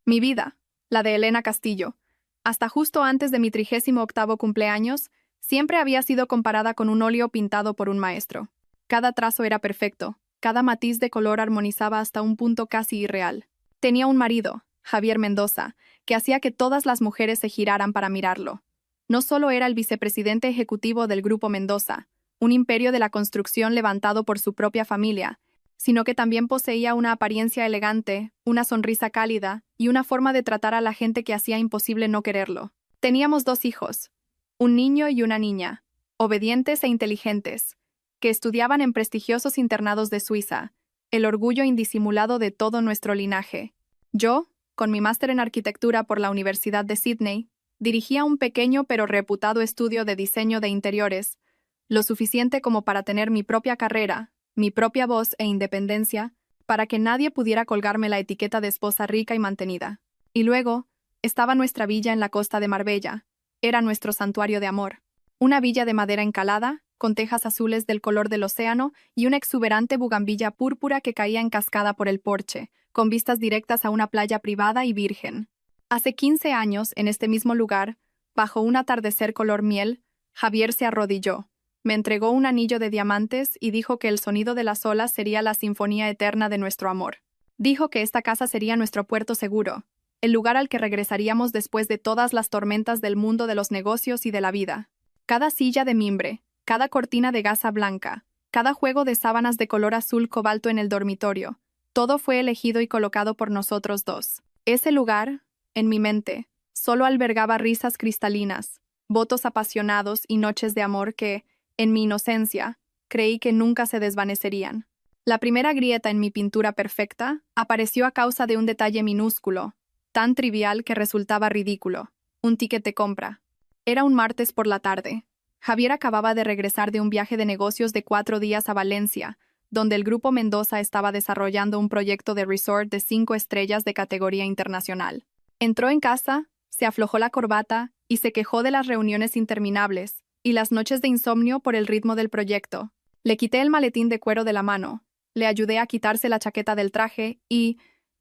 Mi vida, la de Elena Castillo, hasta justo antes de mi 38º cumpleaños, siempre había sido comparada con un óleo pintado por un maestro. Cada trazo era perfecto, cada matiz de color armonizaba hasta un punto casi irreal. Tenía un marido, Javier Mendoza, que hacía que todas las mujeres se giraran para mirarlo. No solo era el vicepresidente ejecutivo del Grupo Mendoza, un imperio de la construcción levantado por su propia familia, sino que también poseía una apariencia elegante, una sonrisa cálida y una forma de tratar a la gente que hacía imposible no quererlo. Teníamos 2 hijos, un niño y una niña, obedientes e inteligentes, que estudiaban en prestigiosos internados de Suiza, el orgullo indisimulado de todo nuestro linaje. Yo, con mi máster en arquitectura por la Universidad de Sydney, dirigía un pequeño pero reputado estudio de diseño de interiores, lo suficiente como para tener mi propia carrera, mi propia voz e independencia, para que nadie pudiera colgarme la etiqueta de esposa rica y mantenida. Y luego, estaba nuestra villa en la costa de Marbella. Era nuestro santuario de amor. Una villa de madera encalada, con tejas azules del color del océano y una exuberante bugambilla púrpura que caía en cascada por el porche, con vistas directas a una playa privada y virgen. Hace 15 años, en este mismo lugar, bajo un atardecer color miel, Javier se arrodilló. Me entregó un anillo de diamantes y dijo que el sonido de las olas sería la sinfonía eterna de nuestro amor. Dijo que esta casa sería nuestro puerto seguro, el lugar al que regresaríamos después de todas las tormentas del mundo de los negocios y de la vida. Cada silla de mimbre, cada cortina de gasa blanca, cada juego de sábanas de color azul cobalto en el dormitorio, todo fue elegido y colocado por nosotros 2. Ese lugar, en mi mente, solo albergaba risas cristalinas, votos apasionados y noches de amor que, en mi inocencia, creí que nunca se desvanecerían. La primera grieta en mi pintura perfecta apareció a causa de un detalle minúsculo, tan trivial que resultaba ridículo: un ticket de compra. Era un martes por la tarde. Javier acababa de regresar de un viaje de negocios de 4 días a Valencia, donde el Grupo Mendoza estaba desarrollando un proyecto de resort de 5 estrellas de categoría internacional. Entró en casa, se aflojó la corbata y se quejó de las reuniones interminables y las noches de insomnio por el ritmo del proyecto. Le quité el maletín de cuero de la mano, le ayudé a quitarse la chaqueta del traje y,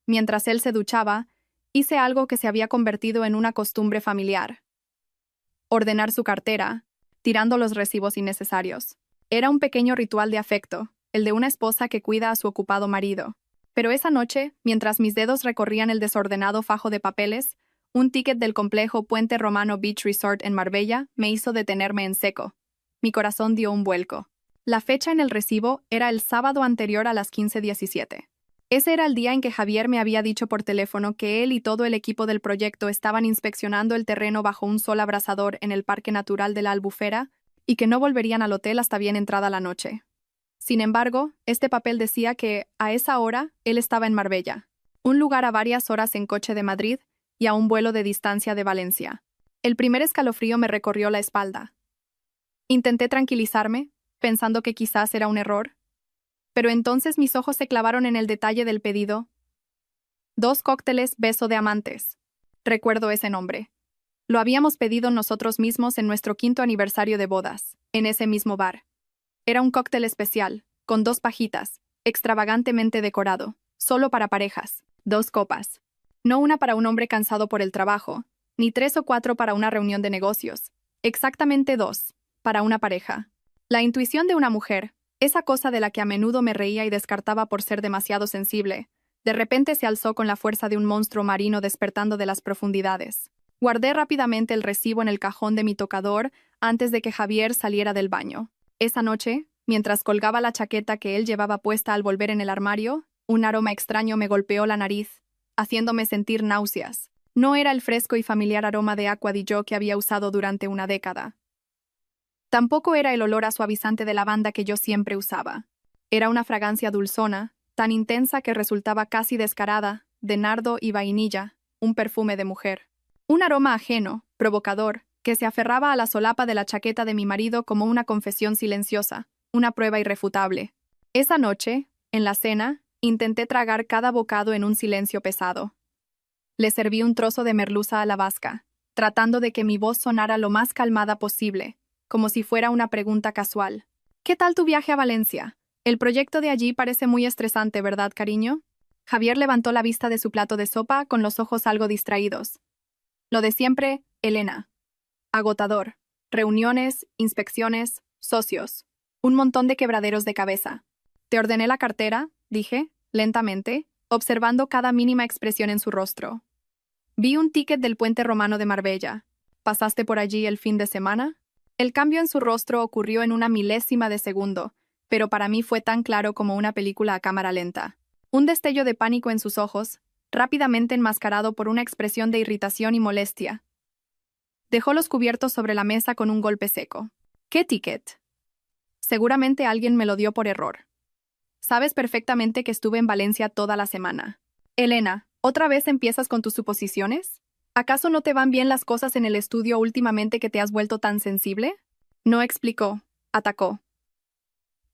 mientras él se duchaba, hice algo que se había convertido en una costumbre familiar: ordenar su cartera, tirando los recibos innecesarios. Era un pequeño ritual de afecto, el de una esposa que cuida a su ocupado marido. Pero esa noche, mientras mis dedos recorrían el desordenado fajo de papeles, un ticket del complejo Puente Romano Beach Resort en Marbella me hizo detenerme en seco. Mi corazón dio un vuelco. La fecha en el recibo era el sábado anterior a las 15:17. Ese era el día en que Javier me había dicho por teléfono que él y todo el equipo del proyecto estaban inspeccionando el terreno bajo un sol abrasador en el Parque Natural de la Albufera y que no volverían al hotel hasta bien entrada la noche. Sin embargo, este papel decía que, a esa hora, él estaba en Marbella, un lugar a varias horas en coche de Madrid y a un vuelo de distancia de Valencia. El primer escalofrío me recorrió la espalda. Intenté tranquilizarme, pensando que quizás era un error, pero entonces mis ojos se clavaron en el detalle del pedido. 2 cócteles Beso de Amantes. Recuerdo ese nombre. Lo habíamos pedido nosotros mismos en nuestro 5º aniversario de bodas, en ese mismo bar. Era un cóctel especial, con 2 pajitas, extravagantemente decorado, solo para parejas, 2 copas. No una para un hombre cansado por el trabajo, ni 3 o 4 para una reunión de negocios. Exactamente 2, para una pareja. La intuición de una mujer, esa cosa de la que a menudo me reía y descartaba por ser demasiado sensible, de repente se alzó con la fuerza de un monstruo marino despertando de las profundidades. Guardé rápidamente el recibo en el cajón de mi tocador antes de que Javier saliera del baño. Esa noche, mientras colgaba la chaqueta que él llevaba puesta al volver en el armario, un aroma extraño me golpeó la nariz, haciéndome sentir náuseas. No era el fresco y familiar aroma de Acqua di Gio que había usado durante una década. Tampoco era el olor a suavizante de lavanda que yo siempre usaba. Era una fragancia dulzona, tan intensa que resultaba casi descarada, de nardo y vainilla, un perfume de mujer. Un aroma ajeno, provocador, que se aferraba a la solapa de la chaqueta de mi marido como una confesión silenciosa, una prueba irrefutable. Esa noche, en la cena, intenté tragar cada bocado en un silencio pesado. Le serví un trozo de merluza a la vasca, tratando de que mi voz sonara lo más calmada posible, como si fuera una pregunta casual. ¿Qué tal tu viaje a Valencia? El proyecto de allí parece muy estresante, ¿verdad, cariño? Javier levantó la vista de su plato de sopa con los ojos algo distraídos. Lo de siempre, Elena. Agotador. Reuniones, inspecciones, socios. Un montón de quebraderos de cabeza. Te ordené la cartera, dije, lentamente, observando cada mínima expresión en su rostro. Vi un ticket del puente romano de Marbella. ¿Pasaste por allí el fin de semana? El cambio en su rostro ocurrió en una milésima de segundo, pero para mí fue tan claro como una película a cámara lenta. Un destello de pánico en sus ojos, rápidamente enmascarado por una expresión de irritación y molestia. Dejó los cubiertos sobre la mesa con un golpe seco. ¿Qué ticket? Seguramente alguien me lo dio por error. Sabes perfectamente que estuve en Valencia toda la semana. Elena, ¿otra vez empiezas con tus suposiciones? ¿Acaso no te van bien las cosas en el estudio últimamente que te has vuelto tan sensible? No explicó, atacó.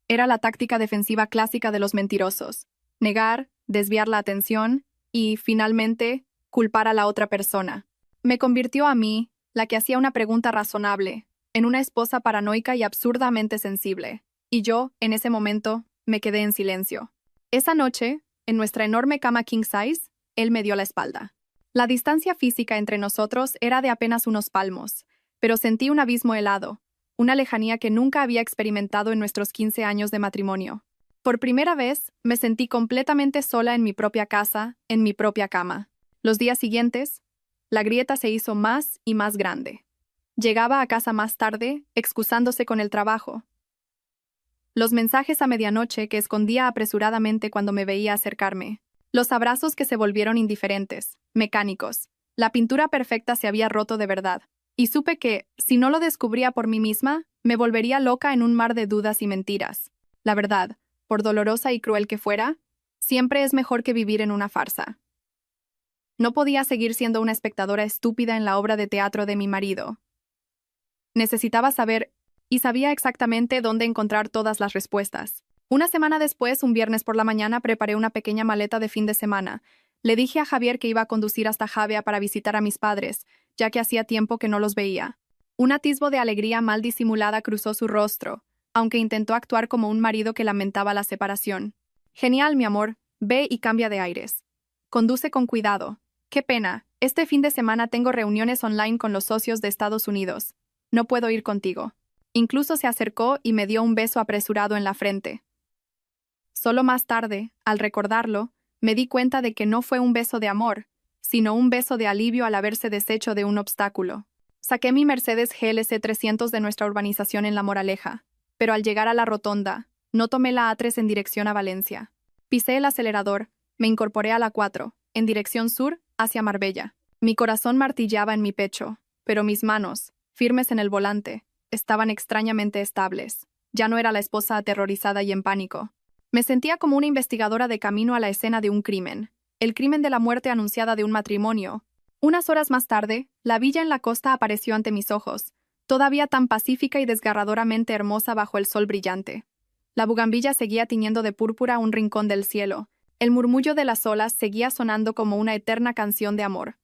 Era la táctica defensiva clásica de los mentirosos. Negar, desviar la atención y, finalmente, culpar a la otra persona. Me convirtió a mí, la que hacía una pregunta razonable, en una esposa paranoica y absurdamente sensible. Y yo, en ese momento, me quedé en silencio. Esa noche, en nuestra enorme cama king size, él me dio la espalda. La distancia física entre nosotros era de apenas unos palmos, pero sentí un abismo helado, una lejanía que nunca había experimentado en nuestros 15 años de matrimonio. Por primera vez, me sentí completamente sola en mi propia casa, en mi propia cama. Los días siguientes, la grieta se hizo más y más grande. Llegaba a casa más tarde, excusándose con el trabajo. Los mensajes a medianoche que escondía apresuradamente cuando me veía acercarme. Los abrazos que se volvieron indiferentes, mecánicos. La pintura perfecta se había roto de verdad. Y supe que, si no lo descubría por mí misma, me volvería loca en un mar de dudas y mentiras. La verdad, por dolorosa y cruel que fuera, siempre es mejor que vivir en una farsa. No podía seguir siendo una espectadora estúpida en la obra de teatro de mi marido. Necesitaba saber, y sabía exactamente dónde encontrar todas las respuestas. Una semana después, un viernes por la mañana, preparé una pequeña maleta de fin de semana. Le dije a Javier que iba a conducir hasta Javea para visitar a mis padres, ya que hacía tiempo que no los veía. Un atisbo de alegría mal disimulada cruzó su rostro, aunque intentó actuar como un marido que lamentaba la separación. Genial, mi amor, ve y cambia de aires. Conduce con cuidado. Qué pena, este fin de semana tengo reuniones online con los socios de Estados Unidos. No puedo ir contigo. Incluso se acercó y me dio un beso apresurado en la frente. Solo más tarde, al recordarlo, me di cuenta de que no fue un beso de amor, sino un beso de alivio al haberse deshecho de un obstáculo. Saqué mi Mercedes GLC 300 de nuestra urbanización en La Moraleja, pero al llegar a la rotonda, no tomé la A3 en dirección a Valencia. Pisé el acelerador, me incorporé a la 4, en dirección sur, hacia Marbella. Mi corazón martillaba en mi pecho, pero mis manos, firmes en el volante, estaban extrañamente estables. Ya no era la esposa aterrorizada y en pánico. Me sentía como una investigadora de camino a la escena de un crimen, el crimen de la muerte anunciada de un matrimonio. Unas horas más tarde, la villa en la costa apareció ante mis ojos, todavía tan pacífica y desgarradoramente hermosa bajo el sol brillante. La bugambilla seguía tiñendo de púrpura un rincón del cielo. El murmullo de las olas seguía sonando como una eterna canción de amor.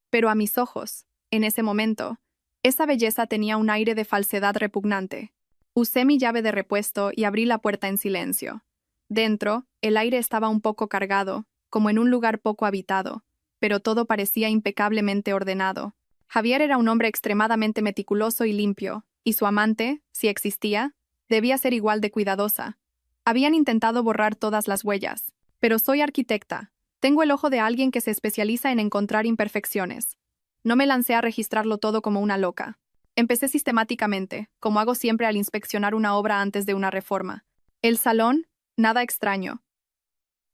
Pero a mis ojos, en ese momento, esa belleza tenía un aire de falsedad repugnante. Usé mi llave de repuesto y abrí la puerta en silencio. Dentro, el aire estaba un poco cargado, como en un lugar poco habitado, pero todo parecía impecablemente ordenado. Javier era un hombre extremadamente meticuloso y limpio, y su amante, si existía, debía ser igual de cuidadosa. Habían intentado borrar todas las huellas, pero soy arquitecta. Tengo el ojo de alguien que se especializa en encontrar imperfecciones. No me lancé a registrarlo todo como una loca. Empecé sistemáticamente, como hago siempre al inspeccionar una obra antes de una reforma. El salón, nada extraño.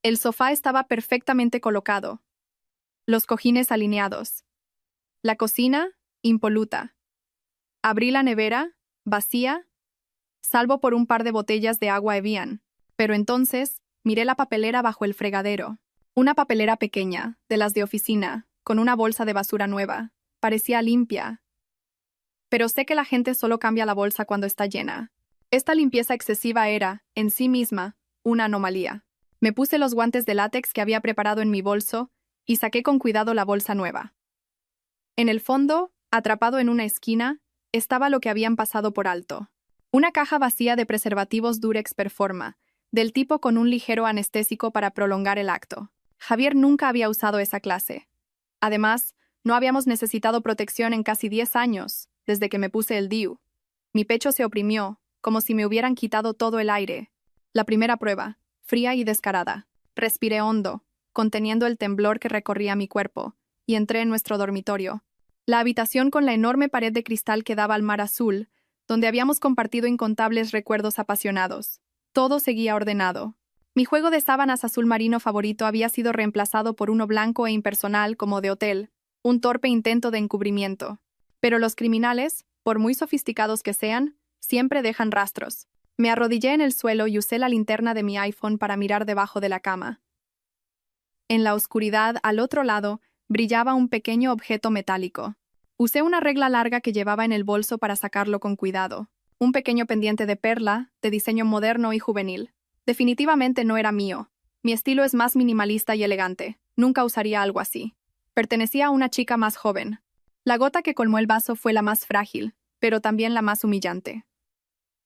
El sofá estaba perfectamente colocado. Los cojines alineados. La cocina, impoluta. Abrí la nevera, vacía, salvo por un par de botellas de agua Evian. Pero entonces, miré la papelera bajo el fregadero. Una papelera pequeña, de las de oficina, con una bolsa de basura nueva. Parecía limpia. Pero sé que la gente solo cambia la bolsa cuando está llena. Esta limpieza excesiva era, en sí misma, una anomalía. Me puse los guantes de látex que había preparado en mi bolso y saqué con cuidado la bolsa nueva. En el fondo, atrapado en una esquina, estaba lo que habían pasado por alto. Una caja vacía de preservativos Durex Performa, del tipo con un ligero anestésico para prolongar el acto. Javier nunca había usado esa clase. Además, no habíamos necesitado protección en casi 10 años, desde que me puse el DIU. Mi pecho se oprimió, como si me hubieran quitado todo el aire. La primera prueba, fría y descarada. Respiré hondo, conteniendo el temblor que recorría mi cuerpo, y entré en nuestro dormitorio. La habitación con la enorme pared de cristal que daba al mar azul, donde habíamos compartido incontables recuerdos apasionados. Todo seguía ordenado. Mi juego de sábanas azul marino favorito había sido reemplazado por uno blanco e impersonal como de hotel, un torpe intento de encubrimiento. Pero los criminales, por muy sofisticados que sean, siempre dejan rastros. Me arrodillé en el suelo y usé la linterna de mi iPhone para mirar debajo de la cama. En la oscuridad, al otro lado, brillaba un pequeño objeto metálico. Usé una regla larga que llevaba en el bolso para sacarlo con cuidado. Un pequeño pendiente de perla, de diseño moderno y juvenil. Definitivamente no era mío. Mi estilo es más minimalista y elegante. Nunca usaría algo así. Pertenecía a una chica más joven. La gota que colmó el vaso fue la más frágil, pero también la más humillante.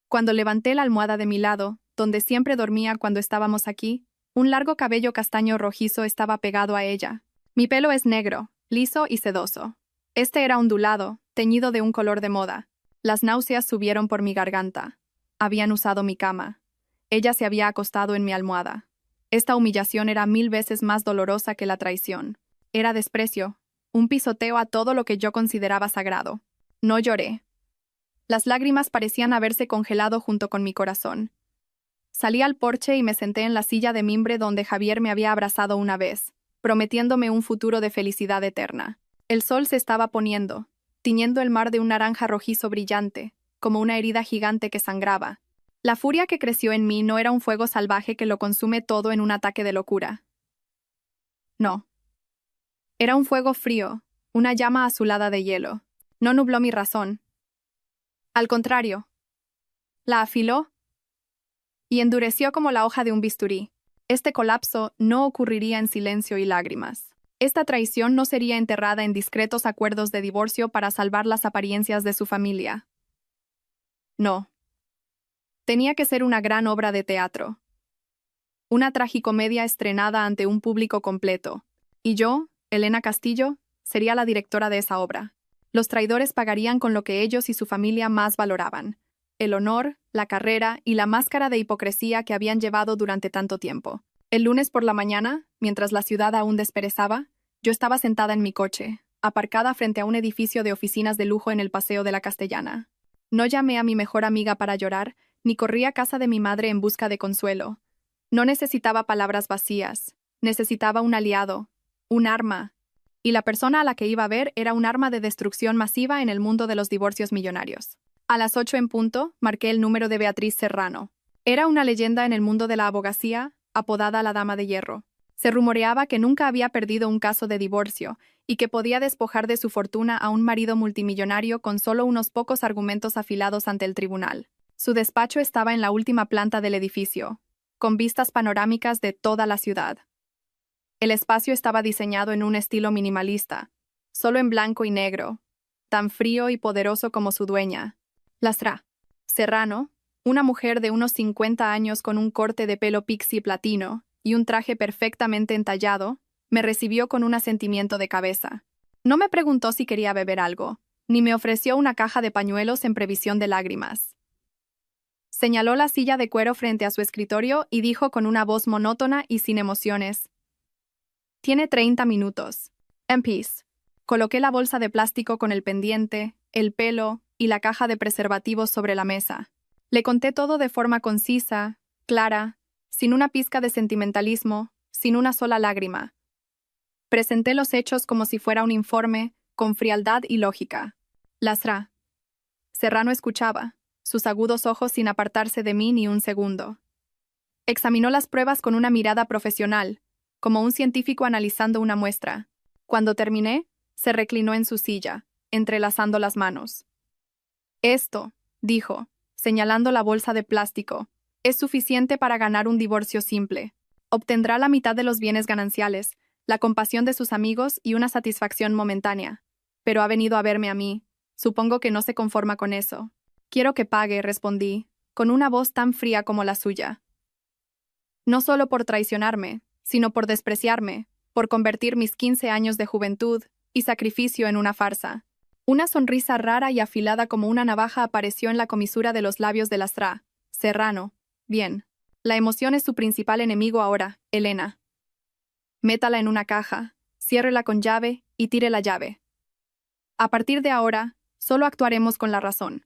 Cuando levanté la almohada de mi lado, donde siempre dormía cuando estábamos aquí, un largo cabello castaño rojizo estaba pegado a ella. Mi pelo es negro, liso y sedoso. Este era ondulado, teñido de un color de moda. Las náuseas subieron por mi garganta. Habían usado mi cama. Ella se había acostado en mi almohada. Esta humillación era 1000 veces más dolorosa que la traición. Era desprecio, un pisoteo a todo lo que yo consideraba sagrado. No lloré. Las lágrimas parecían haberse congelado junto con mi corazón. Salí al porche y me senté en la silla de mimbre donde Javier me había abrazado una vez, prometiéndome un futuro de felicidad eterna. El sol se estaba poniendo, tiñendo el mar de un naranja rojizo brillante, como una herida gigante que sangraba. La furia que creció en mí no era un fuego salvaje que lo consume todo en un ataque de locura. No. Era un fuego frío, una llama azulada de hielo. No nubló mi razón. Al contrario, la afiló y endureció como la hoja de un bisturí. Este colapso no ocurriría en silencio y lágrimas. Esta traición no sería enterrada en discretos acuerdos de divorcio para salvar las apariencias de su familia. No. Tenía que ser una gran obra de teatro. Una tragicomedia estrenada ante un público completo. Y yo, Elena Castillo, sería la directora de esa obra. Los traidores pagarían con lo que ellos y su familia más valoraban: el honor, la carrera y la máscara de hipocresía que habían llevado durante tanto tiempo. El lunes por la mañana, mientras la ciudad aún desperezaba, yo estaba sentada en mi coche, aparcada frente a un edificio de oficinas de lujo en el Paseo de la Castellana. No llamé a mi mejor amiga para llorar, ni corrí a casa de mi madre en busca de consuelo. No necesitaba palabras vacías, necesitaba un aliado, un arma, y la persona a la que iba a ver era un arma de destrucción masiva en el mundo de los divorcios millonarios. A las 8 en punto, marqué el número de Beatriz Serrano. Era una leyenda en el mundo de la abogacía, apodada la Dama de Hierro. Se rumoreaba que nunca había perdido un caso de divorcio y que podía despojar de su fortuna a un marido multimillonario con solo unos pocos argumentos afilados ante el tribunal. Su despacho estaba en la última planta del edificio, con vistas panorámicas de toda la ciudad. El espacio estaba diseñado en un estilo minimalista, solo en blanco y negro, tan frío y poderoso como su dueña. Lastra Serrano, una mujer de unos 50 años con un corte de pelo pixie platino y un traje perfectamente entallado, me recibió con un asentimiento de cabeza. No me preguntó si quería beber algo, ni me ofreció una caja de pañuelos en previsión de lágrimas. Señaló la silla de cuero frente a su escritorio y dijo con una voz monótona y sin emociones: «Tiene 30 minutos. En peace». Coloqué la bolsa de plástico con el pendiente, el pelo y la caja de preservativos sobre la mesa. Le conté todo de forma concisa, clara, sin una pizca de sentimentalismo, sin una sola lágrima. Presenté los hechos como si fuera un informe, con frialdad y lógica. Lastra Serrano escuchaba, sus agudos ojos sin apartarse de mí ni un segundo. Examinó las pruebas con una mirada profesional, como un científico analizando una muestra. Cuando terminé, se reclinó en su silla, entrelazando las manos. «Esto», dijo, señalando la bolsa de plástico, «es suficiente para ganar un divorcio simple. Obtendrá la mitad de los bienes gananciales, la compasión de sus amigos y una satisfacción momentánea. Pero ha venido a verme a mí. Supongo que no se conforma con eso». «Quiero que pague», respondí, con una voz tan fría como la suya. No solo por traicionarme, sino por despreciarme, por convertir mis 15 años de juventud y sacrificio en una farsa. Una sonrisa rara y afilada como una navaja apareció en la comisura de los labios de Lastra. Serrano. Bien. La emoción es su principal enemigo ahora, Elena. Métala en una caja, ciérrela con llave y tire la llave. A partir de ahora, solo actuaremos con la razón.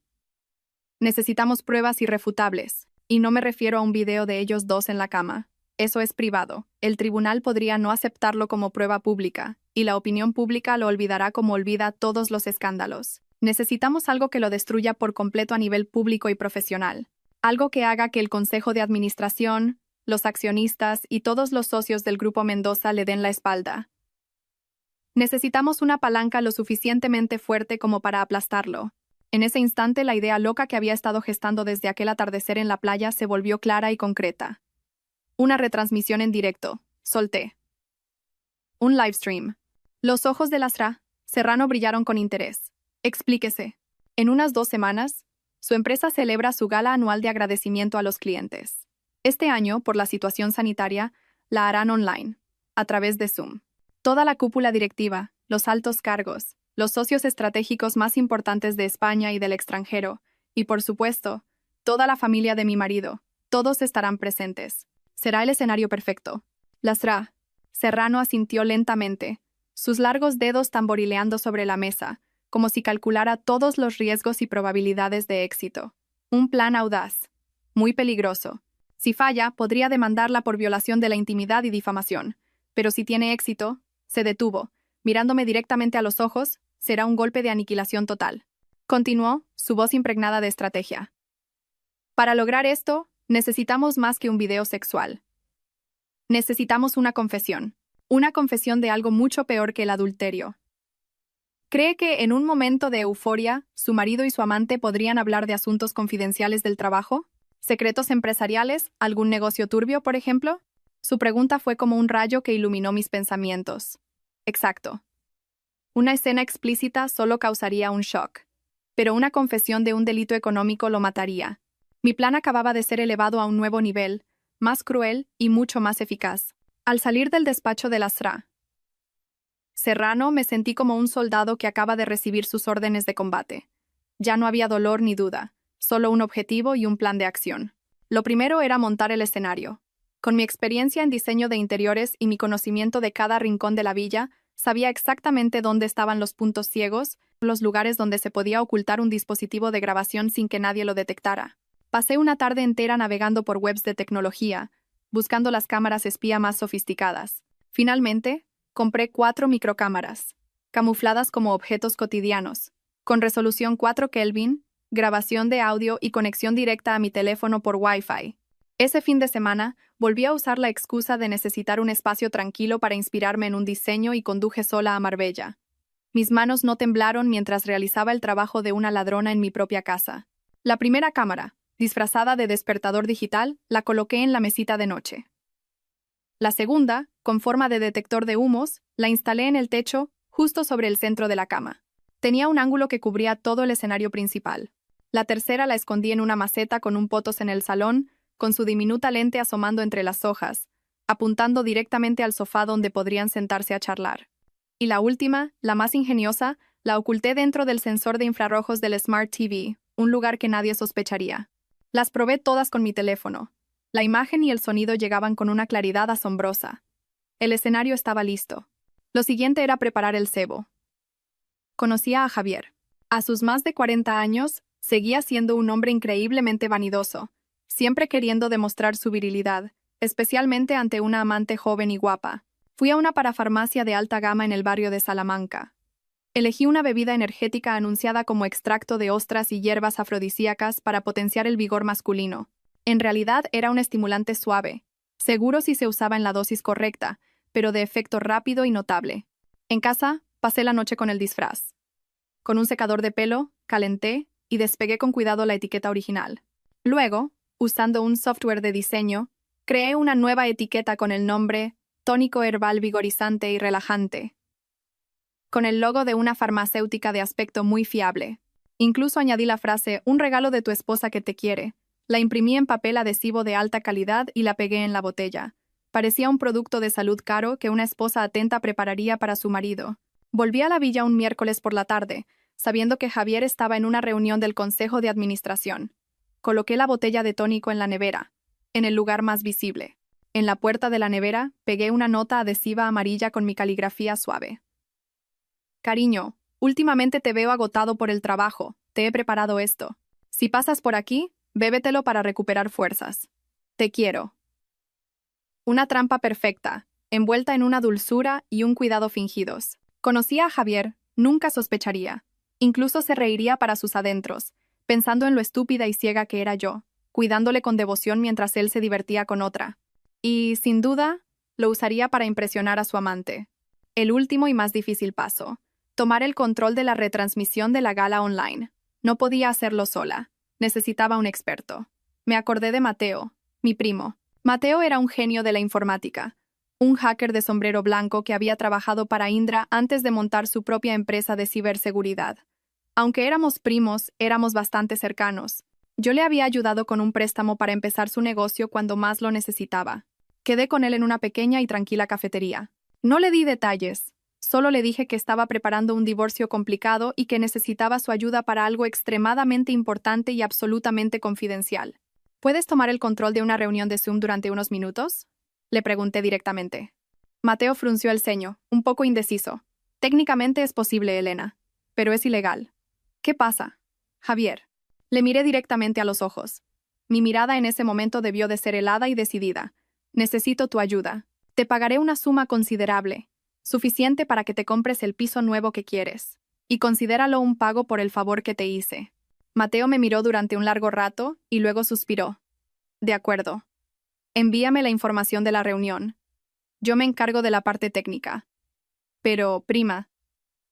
Necesitamos pruebas irrefutables, y no me refiero a un video de ellos dos en la cama. Eso es privado. El tribunal podría no aceptarlo como prueba pública, y la opinión pública lo olvidará como olvida todos los escándalos. Necesitamos algo que lo destruya por completo a nivel público y profesional. Algo que haga que el Consejo de Administración, los accionistas y todos los socios del Grupo Mendoza le den la espalda. Necesitamos una palanca lo suficientemente fuerte como para aplastarlo. En ese instante, la idea loca que había estado gestando desde aquel atardecer en la playa se volvió clara y concreta. Una retransmisión en directo. Solté. Un livestream. Los ojos de Lastra Serrano brillaron con interés. Explíquese. En unas 2 semanas, su empresa celebra su gala anual de agradecimiento a los clientes. Este año, por la situación sanitaria, la harán online, a través de Zoom. Toda la cúpula directiva, los altos cargos, los socios estratégicos más importantes de España y del extranjero, y por supuesto, toda la familia de mi marido, todos estarán presentes. Será el escenario perfecto. Lastra Serrano asintió lentamente, sus largos dedos tamborileando sobre la mesa, como si calculara todos los riesgos y probabilidades de éxito. Un plan audaz, muy peligroso. Si falla, podría demandarla por violación de la intimidad y difamación. Pero si tiene éxito, se detuvo. Mirándome directamente a los ojos, será un golpe de aniquilación total. Continuó, su voz impregnada de estrategia. Para lograr esto, necesitamos más que un video sexual. Necesitamos una confesión. Una confesión de algo mucho peor que el adulterio. ¿Cree que en un momento de euforia, su marido y su amante podrían hablar de asuntos confidenciales del trabajo? ¿Secretos empresariales? ¿Algún negocio turbio, por ejemplo? Su pregunta fue como un rayo que iluminó mis pensamientos. Exacto. Una escena explícita solo causaría un shock. Pero una confesión de un delito económico lo mataría. Mi plan acababa de ser elevado a un nuevo nivel, más cruel y mucho más eficaz. Al salir del despacho de Lastra Serrano, me sentí como un soldado que acaba de recibir sus órdenes de combate. Ya no había dolor ni duda, solo un objetivo y un plan de acción. Lo primero era montar el escenario. Con mi experiencia en diseño de interiores y mi conocimiento de cada rincón de la villa, sabía exactamente dónde estaban los puntos ciegos, los lugares donde se podía ocultar un dispositivo de grabación sin que nadie lo detectara. Pasé una tarde entera navegando por webs de tecnología, buscando las cámaras espía más sofisticadas. Finalmente, compré 4 microcámaras, camufladas como objetos cotidianos, con resolución 4 Kelvin, grabación de audio y conexión directa a mi teléfono por Wi-Fi. Ese fin de semana, volví a usar la excusa de necesitar un espacio tranquilo para inspirarme en un diseño y conduje sola a Marbella. Mis manos no temblaron mientras realizaba el trabajo de una ladrona en mi propia casa. La primera cámara, disfrazada de despertador digital, la coloqué en la mesita de noche. La segunda, con forma de detector de humos, la instalé en el techo, justo sobre el centro de la cama. Tenía un ángulo que cubría todo el escenario principal. La tercera la escondí en una maceta con un potos en el salón, con su diminuta lente asomando entre las hojas, apuntando directamente al sofá donde podrían sentarse a charlar. Y la última, la más ingeniosa, la oculté dentro del sensor de infrarrojos del Smart TV, un lugar que nadie sospecharía. Las probé todas con mi teléfono. La imagen y el sonido llegaban con una claridad asombrosa. El escenario estaba listo. Lo siguiente era preparar el cebo. Conocía a Javier. A sus más de 40 años, seguía siendo un hombre increíblemente vanidoso, siempre queriendo demostrar su virilidad, especialmente ante una amante joven y guapa. Fui a una parafarmacia de alta gama en el barrio de Salamanca. Elegí una bebida energética anunciada como extracto de ostras y hierbas afrodisíacas para potenciar el vigor masculino. En realidad era un estimulante suave, seguro si se usaba en la dosis correcta, pero de efecto rápido y notable. En casa, pasé la noche con el disfraz. Con un secador de pelo, calenté y despegué con cuidado la etiqueta original. Luego, usando un software de diseño, creé una nueva etiqueta con el nombre Tónico Herbal Vigorizante y Relajante, con el logo de una farmacéutica de aspecto muy fiable. Incluso añadí la frase «Un regalo de tu esposa que te quiere». La imprimí en papel adhesivo de alta calidad y la pegué en la botella. Parecía un producto de salud caro que una esposa atenta prepararía para su marido. Volví a la villa un miércoles por la tarde, sabiendo que Javier estaba en una reunión del Consejo de Administración. Coloqué la botella de tónico en la nevera, en el lugar más visible. En la puerta de la nevera, pegué una nota adhesiva amarilla con mi caligrafía suave. Cariño, últimamente te veo agotado por el trabajo. Te he preparado esto. Si pasas por aquí, bébetelo para recuperar fuerzas. Te quiero. Una trampa perfecta, envuelta en una dulzura y un cuidado fingidos. Conocía a Javier, nunca sospecharía. Incluso se reiría para sus adentros, pensando en lo estúpida y ciega que era yo, cuidándole con devoción mientras él se divertía con otra. Y, sin duda, lo usaría para impresionar a su amante. El último y más difícil paso: tomar el control de la retransmisión de la gala online. No podía hacerlo sola. Necesitaba un experto. Me acordé de Mateo, mi primo. Mateo era un genio de la informática, un hacker de sombrero blanco que había trabajado para Indra antes de montar su propia empresa de ciberseguridad. Aunque éramos primos, éramos bastante cercanos. Yo le había ayudado con un préstamo para empezar su negocio cuando más lo necesitaba. Quedé con él en una pequeña y tranquila cafetería. No le di detalles, solo le dije que estaba preparando un divorcio complicado y que necesitaba su ayuda para algo extremadamente importante y absolutamente confidencial. ¿Puedes tomar el control de una reunión de Zoom durante unos minutos?, le pregunté directamente. Mateo frunció el ceño, un poco indeciso. Técnicamente es posible, Elena, pero es ilegal. ¿Qué pasa, Javier? Le miré directamente a los ojos. Mi mirada en ese momento debió de ser helada y decidida. Necesito tu ayuda. Te pagaré una suma considerable, suficiente para que te compres el piso nuevo que quieres. Y considéralo un pago por el favor que te hice. Mateo me miró durante un largo rato y luego suspiró. De acuerdo. Envíame la información de la reunión. Yo me encargo de la parte técnica. Pero, prima,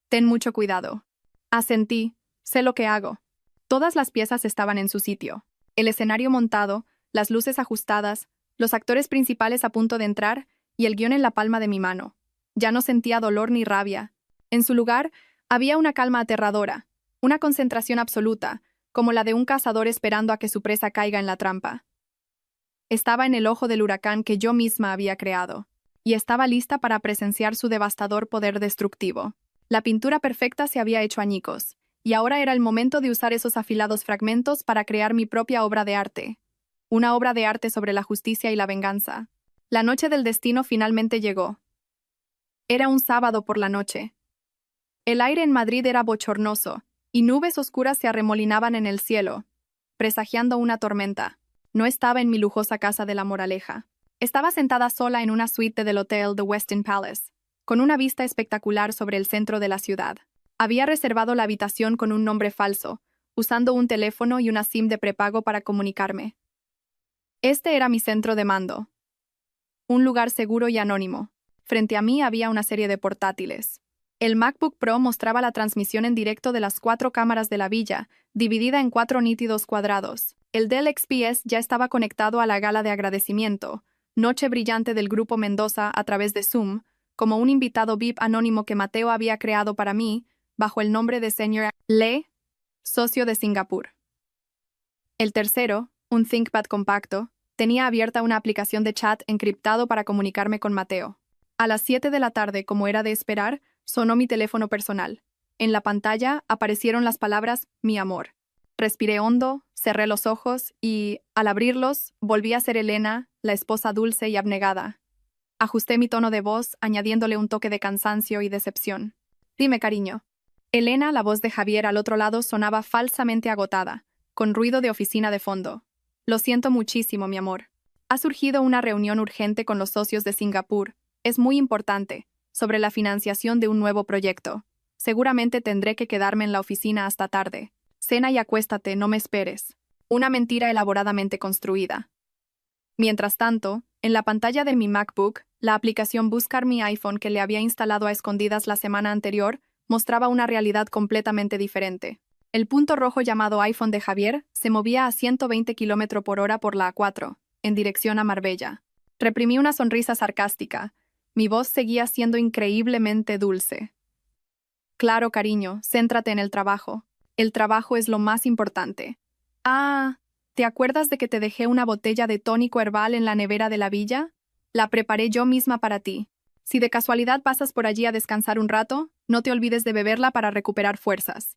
ten mucho cuidado. Asentí. Sé lo que hago. Todas las piezas estaban en su sitio. El escenario montado, las luces ajustadas, los actores principales a punto de entrar y el guión en la palma de mi mano. Ya no sentía dolor ni rabia. En su lugar, había una calma aterradora, una concentración absoluta, como la de un cazador esperando a que su presa caiga en la trampa. Estaba en el ojo del huracán que yo misma había creado, y estaba lista para presenciar su devastador poder destructivo. La pintura perfecta se había hecho añicos, y ahora era el momento de usar esos afilados fragmentos para crear mi propia obra de arte. Una obra de arte sobre la justicia y la venganza. La noche del destino finalmente llegó. Era un sábado por la noche. El aire en Madrid era bochornoso, y nubes oscuras se arremolinaban en el cielo, presagiando una tormenta. No estaba en mi lujosa casa de La Moraleja. Estaba sentada sola en una suite del hotel The Westin Palace, con una vista espectacular sobre el centro de la ciudad. Había reservado la habitación con un nombre falso, usando un teléfono y una SIM de prepago para comunicarme. Este era mi centro de mando. Un lugar seguro y anónimo. Frente a mí había una serie de portátiles. El MacBook Pro mostraba la transmisión en directo de las 4 cámaras de la villa, dividida en 4 nítidos cuadrados. El Dell XPS ya estaba conectado a la gala de agradecimiento, noche brillante del Grupo Mendoza a través de Zoom, como un invitado VIP anónimo que Mateo había creado para mí, bajo el nombre de Sr. Lee, socio de Singapur. El tercero, un ThinkPad compacto, tenía abierta una aplicación de chat encriptado para comunicarme con Mateo. A las 7 de la tarde, como era de esperar, sonó mi teléfono personal. En la pantalla aparecieron las palabras «mi amor». Respiré hondo, cerré los ojos y, al abrirlos, volví a ser Elena, la esposa dulce y abnegada. Ajusté mi tono de voz, añadiéndole un toque de cansancio y decepción. «Dime, cariño». Elena, la voz de Javier al otro lado, sonaba falsamente agotada, con ruido de oficina de fondo. «Lo siento muchísimo, mi amor. Ha surgido una reunión urgente con los socios de Singapur. Es muy importante, sobre la financiación de un nuevo proyecto. Seguramente tendré que quedarme en la oficina hasta tarde. Cena y acuéstate, no me esperes». Una mentira elaboradamente construida. Mientras tanto, en la pantalla de mi MacBook, la aplicación Buscar mi iPhone que le había instalado a escondidas la semana anterior mostraba una realidad completamente diferente. El punto rojo llamado iPhone de Javier se movía a 120 km/h por la A4, en dirección a Marbella. Reprimí una sonrisa sarcástica. Mi voz seguía siendo increíblemente dulce. «Claro, cariño, céntrate en el trabajo. El trabajo es lo más importante». «Ah, ¿Te acuerdas de que te dejé una botella de tónico herbal en la nevera de la villa? La preparé yo misma para ti. Si de casualidad pasas por allí a descansar un rato, no te olvides de beberla para recuperar fuerzas.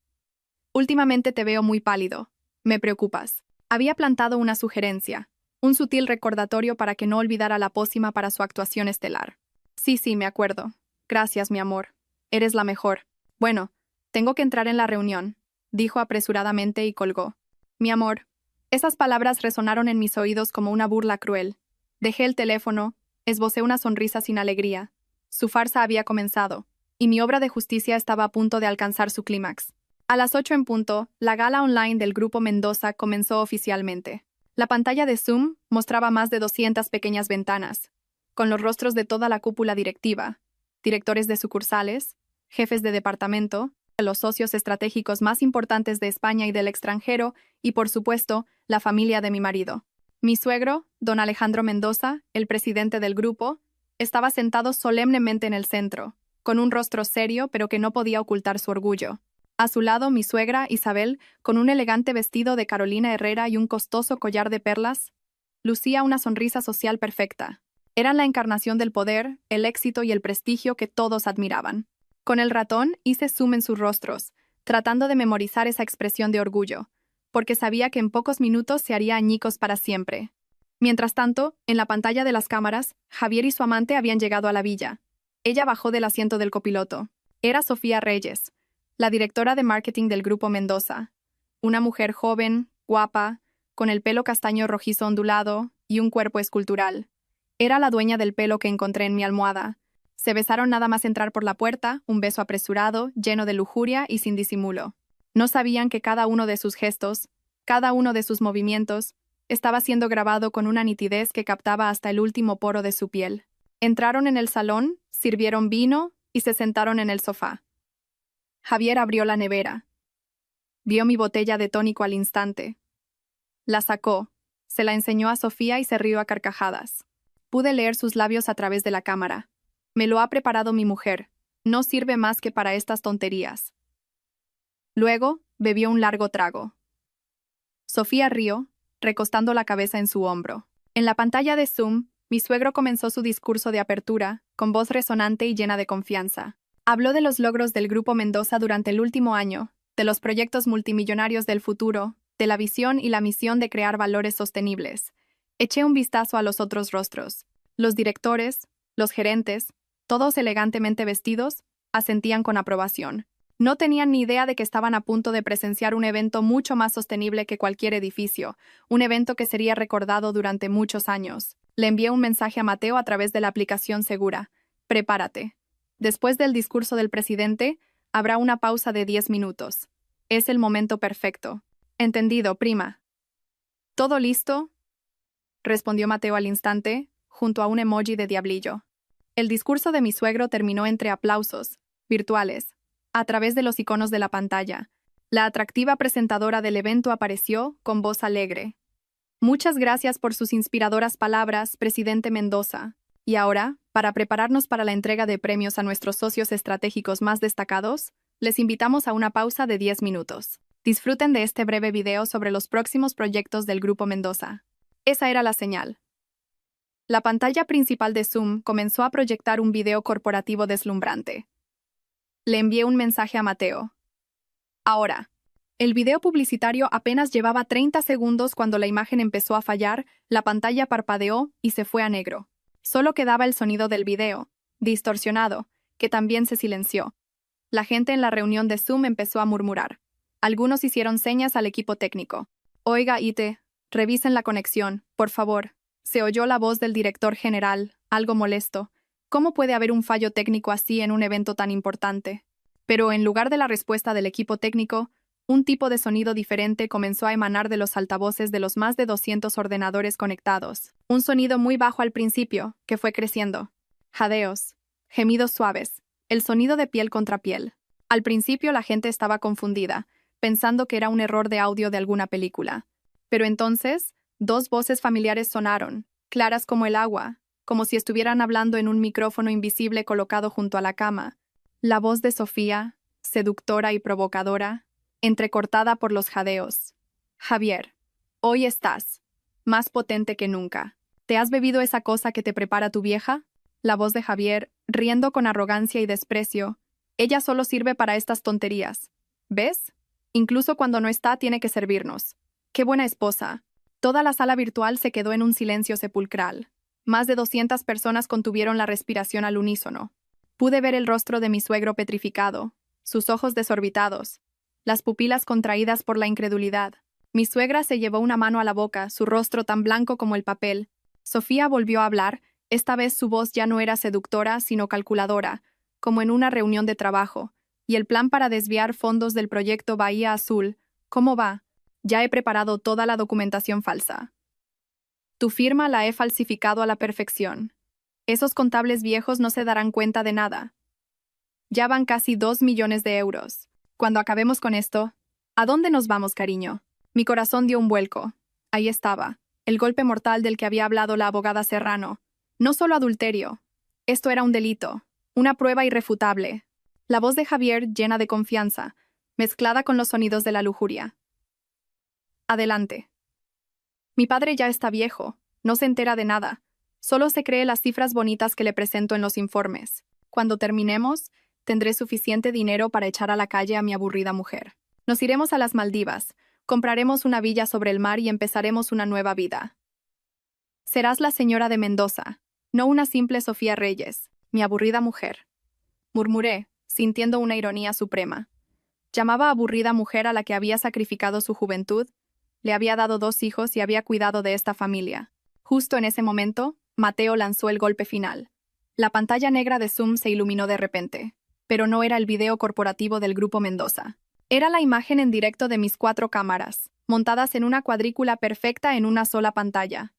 Últimamente te veo muy pálido. Me preocupas. Había plantado una sugerencia, un sutil recordatorio para que no olvidara la pócima para su actuación estelar. Sí, me acuerdo. Gracias, mi amor. Eres la mejor. Bueno, tengo que entrar en la reunión, dijo apresuradamente y colgó. Mi amor. Esas palabras resonaron en mis oídos como una burla cruel. Dejé el teléfono, esbocé una sonrisa sin alegría. Su farsa había comenzado, y mi obra de justicia estaba a punto de alcanzar su clímax. A las 8 en punto, la gala online del Grupo Mendoza comenzó oficialmente. La pantalla de Zoom mostraba más de 200 pequeñas ventanas, con los rostros de toda la cúpula directiva, directores de sucursales, jefes de departamento, los socios estratégicos más importantes de España y del extranjero, y por supuesto, la familia de mi marido. Mi suegro, don Alejandro Mendoza, el presidente del grupo, estaba sentado solemnemente en el centro, con un rostro serio pero que no podía ocultar su orgullo. A su lado, mi suegra, Isabel, con un elegante vestido de Carolina Herrera y un costoso collar de perlas, lucía una sonrisa social perfecta. Eran la encarnación del poder, el éxito y el prestigio que todos admiraban. Con el ratón hice zoom en sus rostros, tratando de memorizar esa expresión de orgullo, porque sabía que en pocos minutos se haría añicos para siempre. Mientras tanto, en la pantalla de las cámaras, Javier y su amante habían llegado a la villa. Ella bajó del asiento del copiloto. Era Sofía Reyes, la directora de marketing del Grupo Mendoza. Una mujer joven, guapa, con el pelo castaño rojizo ondulado y un cuerpo escultural. Era la dueña del pelo que encontré en mi almohada. Se besaron nada más entrar por la puerta, un beso apresurado, lleno de lujuria y sin disimulo. No sabían que cada uno de sus gestos, cada uno de sus movimientos, estaba siendo grabado con una nitidez que captaba hasta el último poro de su piel. Entraron en el salón, sirvieron vino y se sentaron en el sofá. Javier abrió la nevera. Vio mi botella de tónico al instante. La sacó, se la enseñó a Sofía y se rió a carcajadas. Pude leer sus labios a través de la cámara. Me lo ha preparado mi mujer. No sirve más que para estas tonterías. Luego, bebió un largo trago. Sofía rió, recostando la cabeza en su hombro. En la pantalla de Zoom, mi suegro comenzó su discurso de apertura, con voz resonante y llena de confianza. Habló de los logros del Grupo Mendoza durante el último año, de los proyectos multimillonarios del futuro, de la visión y la misión de crear valores sostenibles. Eché un vistazo a los otros rostros. Los directores, los gerentes, todos elegantemente vestidos, asentían con aprobación. No tenían ni idea de que estaban a punto de presenciar un evento mucho más sostenible que cualquier edificio, un evento que sería recordado durante muchos años. Le envié un mensaje a Mateo a través de la aplicación Segura. Prepárate. Después del discurso del presidente, habrá una pausa de 10 minutos. Es el momento perfecto. Entendido, prima. ¿Todo listo?, respondió Mateo al instante, junto a un emoji de diablillo. El discurso de mi suegro terminó entre aplausos, virtuales, a través de los iconos de la pantalla. La atractiva presentadora del evento apareció, con voz alegre. Muchas gracias por sus inspiradoras palabras, presidente Mendoza. Y ahora, para prepararnos para la entrega de premios a nuestros socios estratégicos más destacados, les invitamos a una pausa de 10 minutos. Disfruten de este breve video sobre los próximos proyectos del Grupo Mendoza. Esa era la señal. La pantalla principal de Zoom comenzó a proyectar un video corporativo deslumbrante. Le envié un mensaje a Mateo. Ahora. El video publicitario apenas llevaba 30 segundos cuando la imagen empezó a fallar, la pantalla parpadeó y se fue a negro. Solo quedaba el sonido del video, distorsionado, que también se silenció. La gente en la reunión de Zoom empezó a murmurar. Algunos hicieron señas al equipo técnico. Oiga, IT, revisen la conexión, por favor. Se oyó la voz del director general, algo molesto. ¿Cómo puede haber un fallo técnico así en un evento tan importante? Pero en lugar de la respuesta del equipo técnico, un tipo de sonido diferente comenzó a emanar de los altavoces de los más de 200 ordenadores conectados. Un sonido muy bajo al principio, que fue creciendo. Jadeos, gemidos suaves, el sonido de piel contra piel. Al principio la gente estaba confundida, pensando que era un error de audio de alguna película. Pero entonces, dos voces familiares sonaron, claras como el agua, como si estuvieran hablando en un micrófono invisible colocado junto a la cama. La voz de Sofía, seductora y provocadora, entrecortada por los jadeos. Javier, Hoy estás más potente que nunca. ¿Te has bebido esa cosa que te prepara tu vieja? La voz de Javier, riendo con arrogancia y desprecio. Ella solo sirve para estas tonterías. ¿Ves? Incluso cuando no está, tiene que servirnos. ¡Qué buena esposa! Toda la sala virtual se quedó en un silencio sepulcral. Más de 200 personas contuvieron la respiración al unísono. Pude ver el rostro de mi suegro petrificado, sus ojos desorbitados, las pupilas contraídas por la incredulidad. Mi suegra se llevó una mano a la boca, su rostro tan blanco como el papel. Sofía volvió a hablar, esta vez su voz ya no era seductora, sino calculadora, como en una reunión de trabajo. Y el plan para desviar fondos del proyecto Bahía Azul, ¿cómo va? Ya he preparado toda la documentación falsa. Tu firma la he falsificado a la perfección. Esos contables viejos no se darán cuenta de nada. Ya van casi 2 millones de euros. Cuando acabemos con esto, ¿a dónde nos vamos, cariño? Mi corazón dio un vuelco. Ahí estaba, el golpe mortal del que había hablado la abogada Serrano. No solo adulterio. Esto era un delito, una prueba irrefutable. La voz de Javier llena de confianza, mezclada con los sonidos de la lujuria. Adelante. Mi padre ya está viejo, no se entera de nada. Solo se cree las cifras bonitas que le presento en los informes. Cuando terminemos, tendré suficiente dinero para echar a la calle a mi aburrida mujer. Nos iremos a las Maldivas, compraremos una villa sobre el mar y empezaremos una nueva vida. Serás la señora de Mendoza, no una simple Sofía Reyes, mi aburrida mujer. Murmuré, sintiendo una ironía suprema. Llamaba aburrida mujer a la que había sacrificado su juventud, le había dado 2 hijos y había cuidado de esta familia. Justo en ese momento, Mateo lanzó el golpe final. La pantalla negra de Zoom se iluminó de repente, pero no era el video corporativo del Grupo Mendoza. Era la imagen en directo de mis 4 cámaras, montadas en una cuadrícula perfecta en una sola pantalla.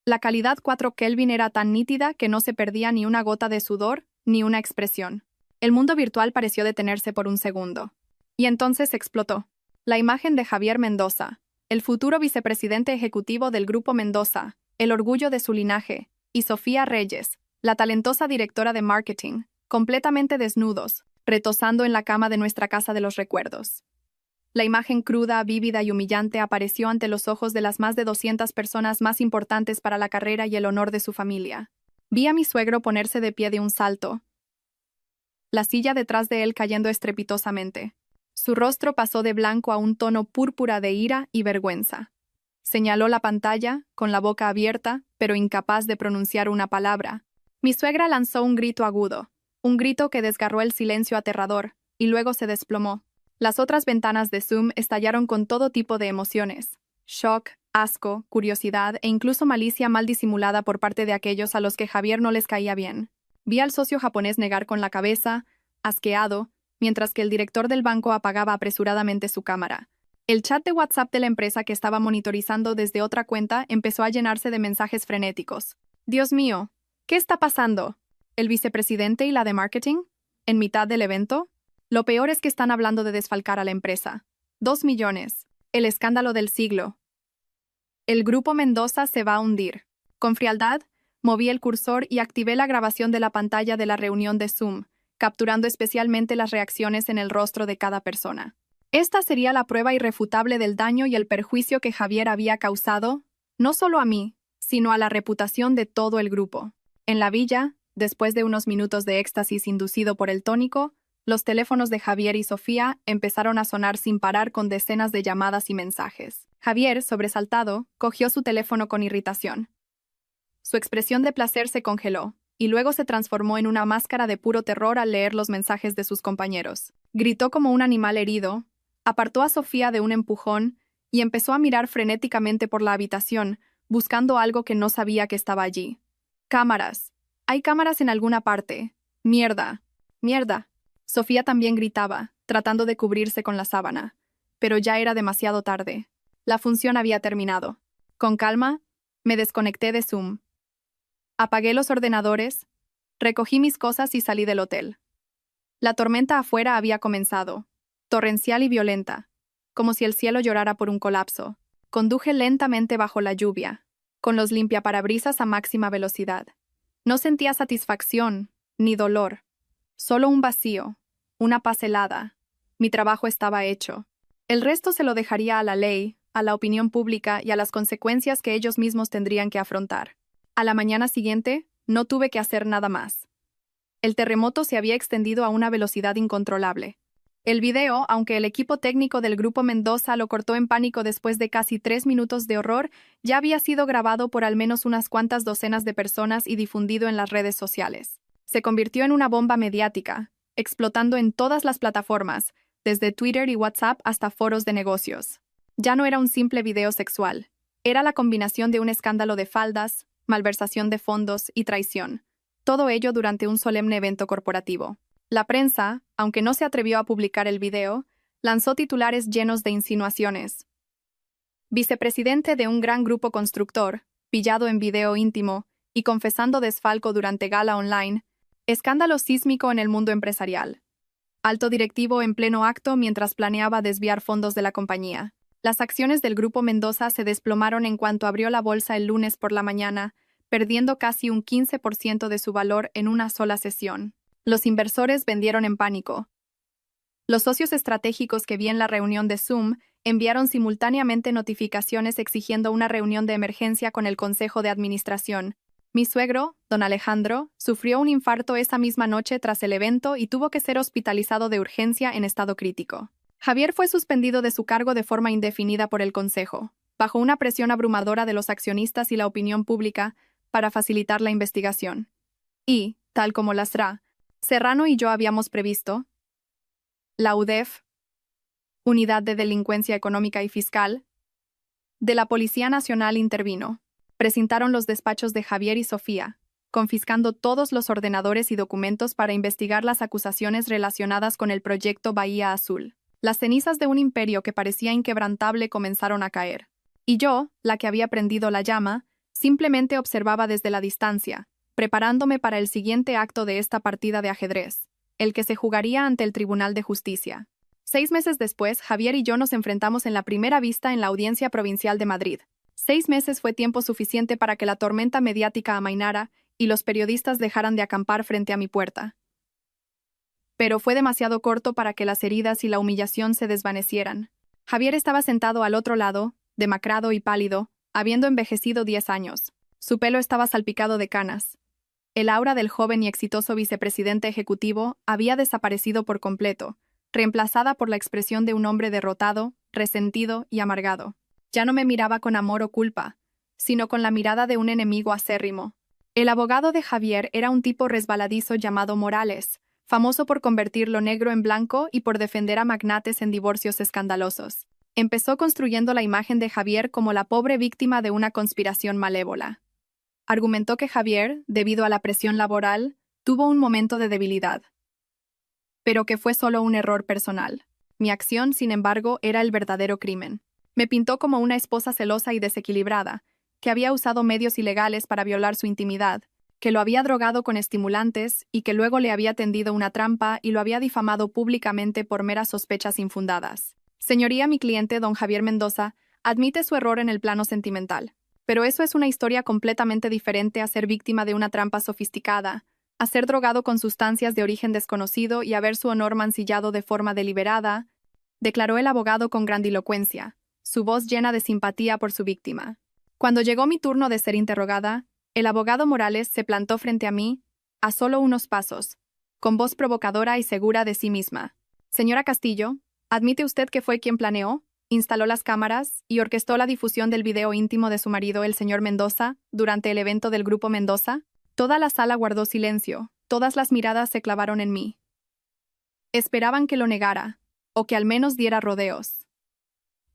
La calidad 4 Kelvin era tan nítida que no se perdía ni una gota de sudor, ni una expresión. El mundo virtual pareció detenerse por un segundo. Y entonces explotó. La imagen de Javier Mendoza, el futuro vicepresidente ejecutivo del Grupo Mendoza, el orgullo de su linaje, y Sofía Reyes, la talentosa directora de marketing, completamente desnudos, retosando en la cama de nuestra casa de los recuerdos. La imagen cruda, vívida y humillante apareció ante los ojos de las más de 200 personas más importantes para la carrera y el honor de su familia. Vi a mi suegro ponerse de pie de un salto, la silla detrás de él cayendo estrepitosamente. Su rostro pasó de blanco a un tono púrpura de ira y vergüenza. Señaló la pantalla, con la boca abierta, pero incapaz de pronunciar una palabra. Mi suegra lanzó un grito agudo, un grito que desgarró el silencio aterrador, y luego se desplomó. Las otras ventanas de Zoom estallaron con todo tipo de emociones. Shock, asco, curiosidad e incluso malicia mal disimulada por parte de aquellos a los que Javier no les caía bien. Vi al socio japonés negar con la cabeza, asqueado, mientras que el director del banco apagaba apresuradamente su cámara. El chat de WhatsApp de la empresa que estaba monitorizando desde otra cuenta empezó a llenarse de mensajes frenéticos. Dios mío, ¿qué está pasando? ¿El vicepresidente y la de marketing? ¿En mitad del evento? Lo peor es que están hablando de desfalcar a la empresa. 2 millones. El escándalo del siglo. El Grupo Mendoza se va a hundir. Con frialdad, moví el cursor y activé la grabación de la pantalla de la reunión de Zoom, capturando especialmente las reacciones en el rostro de cada persona. Esta sería la prueba irrefutable del daño y el perjuicio que Javier había causado, no solo a mí, sino a la reputación de todo el grupo. En la villa, después de unos minutos de éxtasis inducido por el tónico, los teléfonos de Javier y Sofía empezaron a sonar sin parar con decenas de llamadas y mensajes. Javier, sobresaltado, cogió su teléfono con irritación. Su expresión de placer se congeló, y luego se transformó en una máscara de puro terror al leer los mensajes de sus compañeros. Gritó como un animal herido, apartó a Sofía de un empujón y empezó a mirar frenéticamente por la habitación, buscando algo que no sabía que estaba allí. Cámaras. Hay cámaras en alguna parte. Mierda. Mierda. Sofía también gritaba, tratando de cubrirse con la sábana. Pero ya era demasiado tarde. La función había terminado. Con calma, me desconecté de Zoom. Apagué los ordenadores, recogí mis cosas y salí del hotel. La tormenta afuera había comenzado, torrencial y violenta, como si el cielo llorara por un colapso. Conduje lentamente bajo la lluvia, con los limpiaparabrisas a máxima velocidad. No sentía satisfacción, ni dolor, solo un vacío, una paz helada. Mi trabajo estaba hecho. El resto se lo dejaría a la ley, a la opinión pública y a las consecuencias que ellos mismos tendrían que afrontar. A la mañana siguiente, no tuve que hacer nada más. El terremoto se había extendido a una velocidad incontrolable. El video, aunque el equipo técnico del Grupo Mendoza lo cortó en pánico después de casi 3 minutos de horror, ya había sido grabado por al menos unas cuantas docenas de personas y difundido en las redes sociales. Se convirtió en una bomba mediática, explotando en todas las plataformas, desde Twitter y WhatsApp hasta foros de negocios. Ya no era un simple video sexual. Era la combinación de un escándalo de faldas, malversación de fondos y traición. Todo ello durante un solemne evento corporativo. La prensa, aunque no se atrevió a publicar el video, lanzó titulares llenos de insinuaciones. Vicepresidente de un gran grupo constructor, pillado en video íntimo y confesando desfalco durante gala online, escándalo sísmico en el mundo empresarial. Alto directivo en pleno acto mientras planeaba desviar fondos de la compañía. Las acciones del Grupo Mendoza se desplomaron en cuanto abrió la bolsa el lunes por la mañana, perdiendo casi un 15% de su valor en una sola sesión. Los inversores vendieron en pánico. Los socios estratégicos que vi en la reunión de Zoom enviaron simultáneamente notificaciones exigiendo una reunión de emergencia con el Consejo de Administración. Mi suegro, don Alejandro, sufrió un infarto esa misma noche tras el evento y tuvo que ser hospitalizado de urgencia en estado crítico. Javier fue suspendido de su cargo de forma indefinida por el Consejo, bajo una presión abrumadora de los accionistas y la opinión pública para facilitar la investigación. Y, tal como la SRA, Serrano y yo habíamos previsto, la UDEF, Unidad de Delincuencia Económica y Fiscal, de la Policía Nacional intervino. Presentaron los despachos de Javier y Sofía, confiscando todos los ordenadores y documentos para investigar las acusaciones relacionadas con el proyecto Bahía Azul. Las cenizas de un imperio que parecía inquebrantable comenzaron a caer. Y yo, la que había prendido la llama, simplemente observaba desde la distancia, preparándome para el siguiente acto de esta partida de ajedrez, el que se jugaría ante el Tribunal de Justicia. 6 meses después, Javier y yo nos enfrentamos en la primera vista en la Audiencia Provincial de Madrid. 6 meses fue tiempo suficiente para que la tormenta mediática amainara y los periodistas dejaran de acampar frente a mi puerta. Pero fue demasiado corto para que las heridas y la humillación se desvanecieran. Javier estaba sentado al otro lado, demacrado y pálido, habiendo envejecido 10 años. Su pelo estaba salpicado de canas. El aura del joven y exitoso vicepresidente ejecutivo había desaparecido por completo, reemplazada por la expresión de un hombre derrotado, resentido y amargado. Ya no me miraba con amor o culpa, sino con la mirada de un enemigo acérrimo. El abogado de Javier era un tipo resbaladizo llamado Morales, famoso por convertir lo negro en blanco y por defender a magnates en divorcios escandalosos. Empezó construyendo la imagen de Javier como la pobre víctima de una conspiración malévola. Argumentó que Javier, debido a la presión laboral, tuvo un momento de debilidad, pero que fue solo un error personal. Mi acción, sin embargo, era el verdadero crimen. Me pintó como una esposa celosa y desequilibrada, que había usado medios ilegales para violar su intimidad, que lo había drogado con estimulantes y que luego le había tendido una trampa y lo había difamado públicamente por meras sospechas infundadas. Señoría, mi cliente, don Javier Mendoza, admite su error en el plano sentimental. Pero eso es una historia completamente diferente a ser víctima de una trampa sofisticada, a ser drogado con sustancias de origen desconocido y a ver su honor mancillado de forma deliberada, declaró el abogado con grandilocuencia, su voz llena de simpatía por su víctima. Cuando llegó mi turno de ser interrogada, el abogado Morales se plantó frente a mí, a solo unos pasos, con voz provocadora y segura de sí misma. Señora Castillo, ¿admite usted que fue quien planeó, instaló las cámaras y orquestó la difusión del video íntimo de su marido, el señor Mendoza, durante el evento del Grupo Mendoza? Toda la sala guardó silencio, todas las miradas se clavaron en mí. Esperaban que lo negara, o que al menos diera rodeos.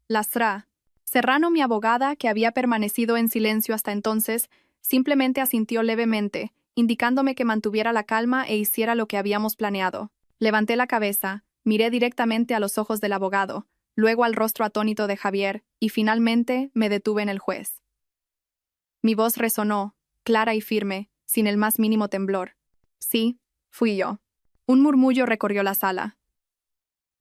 La SRA, Serrano, mi abogada, que había permanecido en silencio hasta entonces, simplemente asintió levemente, indicándome que mantuviera la calma e hiciera lo que habíamos planeado. Levanté la cabeza, miré directamente a los ojos del abogado, luego al rostro atónito de Javier, y finalmente me detuve en el juez. Mi voz resonó, clara y firme, sin el más mínimo temblor. Sí, fui yo. Un murmullo recorrió la sala.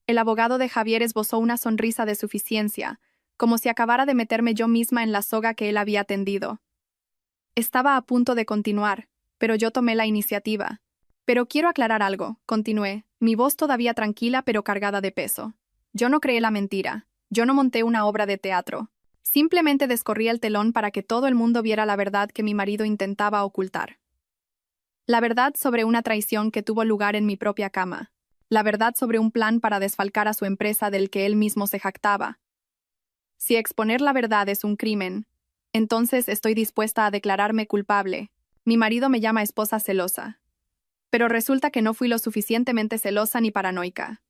El abogado de Javier esbozó una sonrisa de suficiencia, como si acabara de meterme yo misma en la soga que él había tendido. Estaba a punto de continuar, pero yo tomé la iniciativa. Pero quiero aclarar algo, continué, mi voz todavía tranquila pero cargada de peso. Yo no creé la mentira. Yo no monté una obra de teatro. Simplemente descorrí el telón para que todo el mundo viera la verdad que mi marido intentaba ocultar. La verdad sobre una traición que tuvo lugar en mi propia cama. La verdad sobre un plan para desfalcar a su empresa del que él mismo se jactaba. Si exponer la verdad es un crimen, entonces estoy dispuesta a declararme culpable. Mi marido me llama esposa celosa. Pero resulta que no fui lo suficientemente celosa ni paranoica.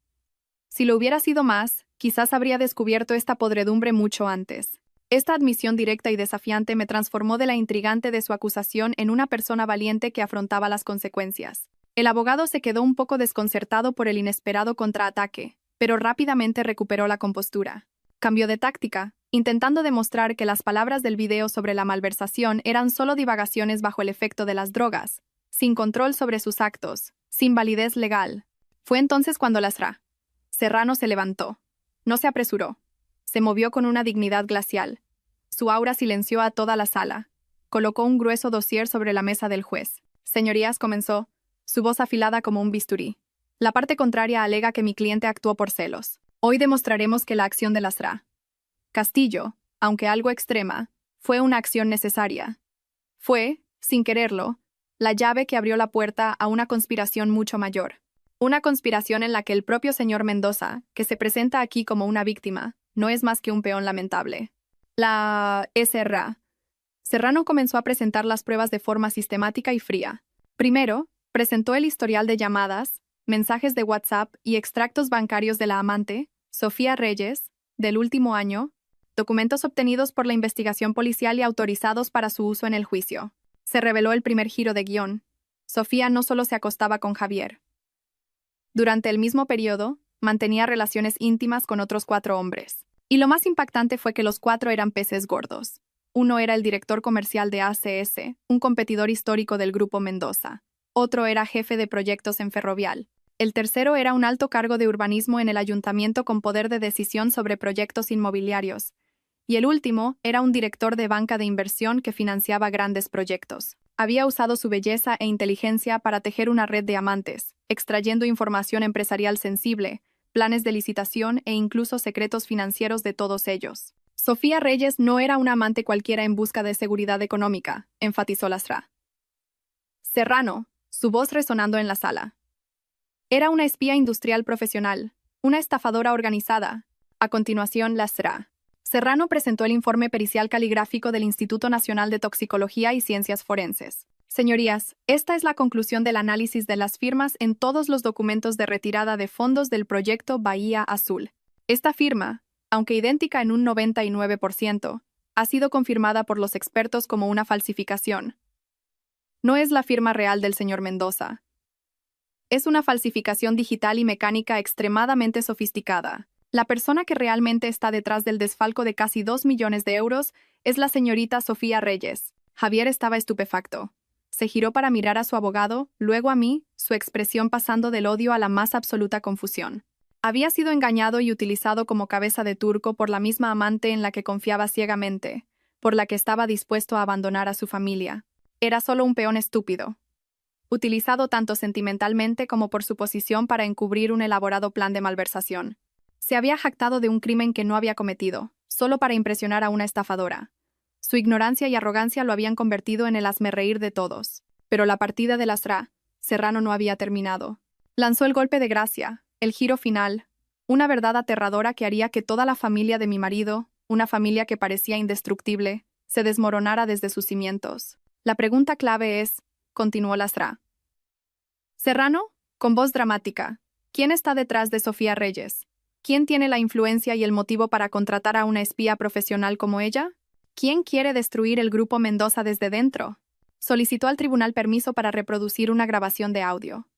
Si lo hubiera sido más, quizás habría descubierto esta podredumbre mucho antes. Esta admisión directa y desafiante me transformó de la intrigante de su acusación en una persona valiente que afrontaba las consecuencias. El abogado se quedó un poco desconcertado por el inesperado contraataque, pero rápidamente recuperó la compostura. Cambió de táctica, intentando demostrar que las palabras del video sobre la malversación eran solo divagaciones bajo el efecto de las drogas, sin control sobre sus actos, sin validez legal. Fue entonces cuando Serrano se levantó. No se apresuró. Se movió con una dignidad glacial. Su aura silenció a toda la sala. Colocó un grueso dossier sobre la mesa del juez. Señorías, comenzó, su voz afilada como un bisturí. La parte contraria alega que mi cliente actuó por celos. Hoy demostraremos que la acción de Castillo, aunque algo extrema, fue una acción necesaria. Fue, sin quererlo, la llave que abrió la puerta a una conspiración mucho mayor. Una conspiración en la que el propio señor Mendoza, que se presenta aquí como una víctima, no es más que un peón lamentable. La SRA. Serrano comenzó a presentar las pruebas de forma sistemática y fría. Primero, presentó el historial de llamadas, mensajes de WhatsApp y extractos bancarios de la amante, Sofía Reyes, del último año, documentos obtenidos por la investigación policial y autorizados para su uso en el juicio. Se reveló el primer giro de guión. Sofía no solo se acostaba con Javier. Durante el mismo periodo, mantenía relaciones íntimas con otros 4 hombres. Y lo más impactante fue que los 4 eran peces gordos. Uno era el director comercial de ACS, un competidor histórico del Grupo Mendoza. Otro era jefe de proyectos en Ferrovial. El tercero era un alto cargo de urbanismo en el ayuntamiento con poder de decisión sobre proyectos inmobiliarios. Y el último era un director de banca de inversión que financiaba grandes proyectos. Había usado su belleza e inteligencia para tejer una red de amantes, extrayendo información empresarial sensible, planes de licitación e incluso secretos financieros de todos ellos. Sofía Reyes no era una amante cualquiera en busca de seguridad económica, enfatizó SRA. Serrano, su voz resonando en la sala. Era una espía industrial profesional, una estafadora organizada. A continuación, SRA. Serrano presentó el informe pericial caligráfico del Instituto Nacional de Toxicología y Ciencias Forenses. Señorías, esta es la conclusión del análisis de las firmas en todos los documentos de retirada de fondos del proyecto Bahía Azul. Esta firma, aunque idéntica en un 99%, ha sido confirmada por los expertos como una falsificación. No es la firma real del señor Mendoza. Es una falsificación digital y mecánica extremadamente sofisticada. La persona que realmente está detrás del desfalco de casi 2 millones de euros es la señorita Sofía Reyes. Javier estaba estupefacto. Se giró para mirar a su abogado, luego a mí, su expresión pasando del odio a la más absoluta confusión. Había sido engañado y utilizado como cabeza de turco por la misma amante en la que confiaba ciegamente, por la que estaba dispuesto a abandonar a su familia. Era solo un peón estúpido, utilizado tanto sentimentalmente como por su posición para encubrir un elaborado plan de malversación. Se había jactado de un crimen que no había cometido, solo para impresionar a una estafadora. Su ignorancia y arrogancia lo habían convertido en el hazmerreír de todos. Pero la partida de Serrano no había terminado. Lanzó el golpe de gracia, el giro final, una verdad aterradora que haría que toda la familia de mi marido, una familia que parecía indestructible, se desmoronara desde sus cimientos. La pregunta clave es, continuó Serrano, con voz dramática, ¿quién está detrás de Sofía Reyes? ¿Quién tiene la influencia y el motivo para contratar a una espía profesional como ella? ¿Quién quiere destruir el Grupo Mendoza desde dentro? Solicitó al tribunal permiso para reproducir una grabación de audio.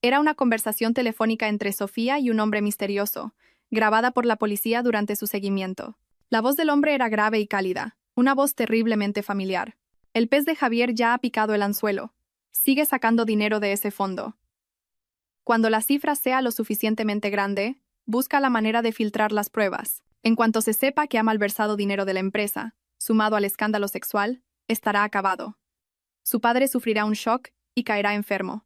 Era una conversación telefónica entre Sofía y un hombre misterioso, grabada por la policía durante su seguimiento. La voz del hombre era grave y cálida, una voz terriblemente familiar. El pez de Javier ya ha picado el anzuelo. Sigue sacando dinero de ese fondo. Cuando la cifra sea lo suficientemente grande, busca la manera de filtrar las pruebas. En cuanto se sepa que ha malversado dinero de la empresa, sumado al escándalo sexual, estará acabado. Su padre sufrirá un shock y caerá enfermo.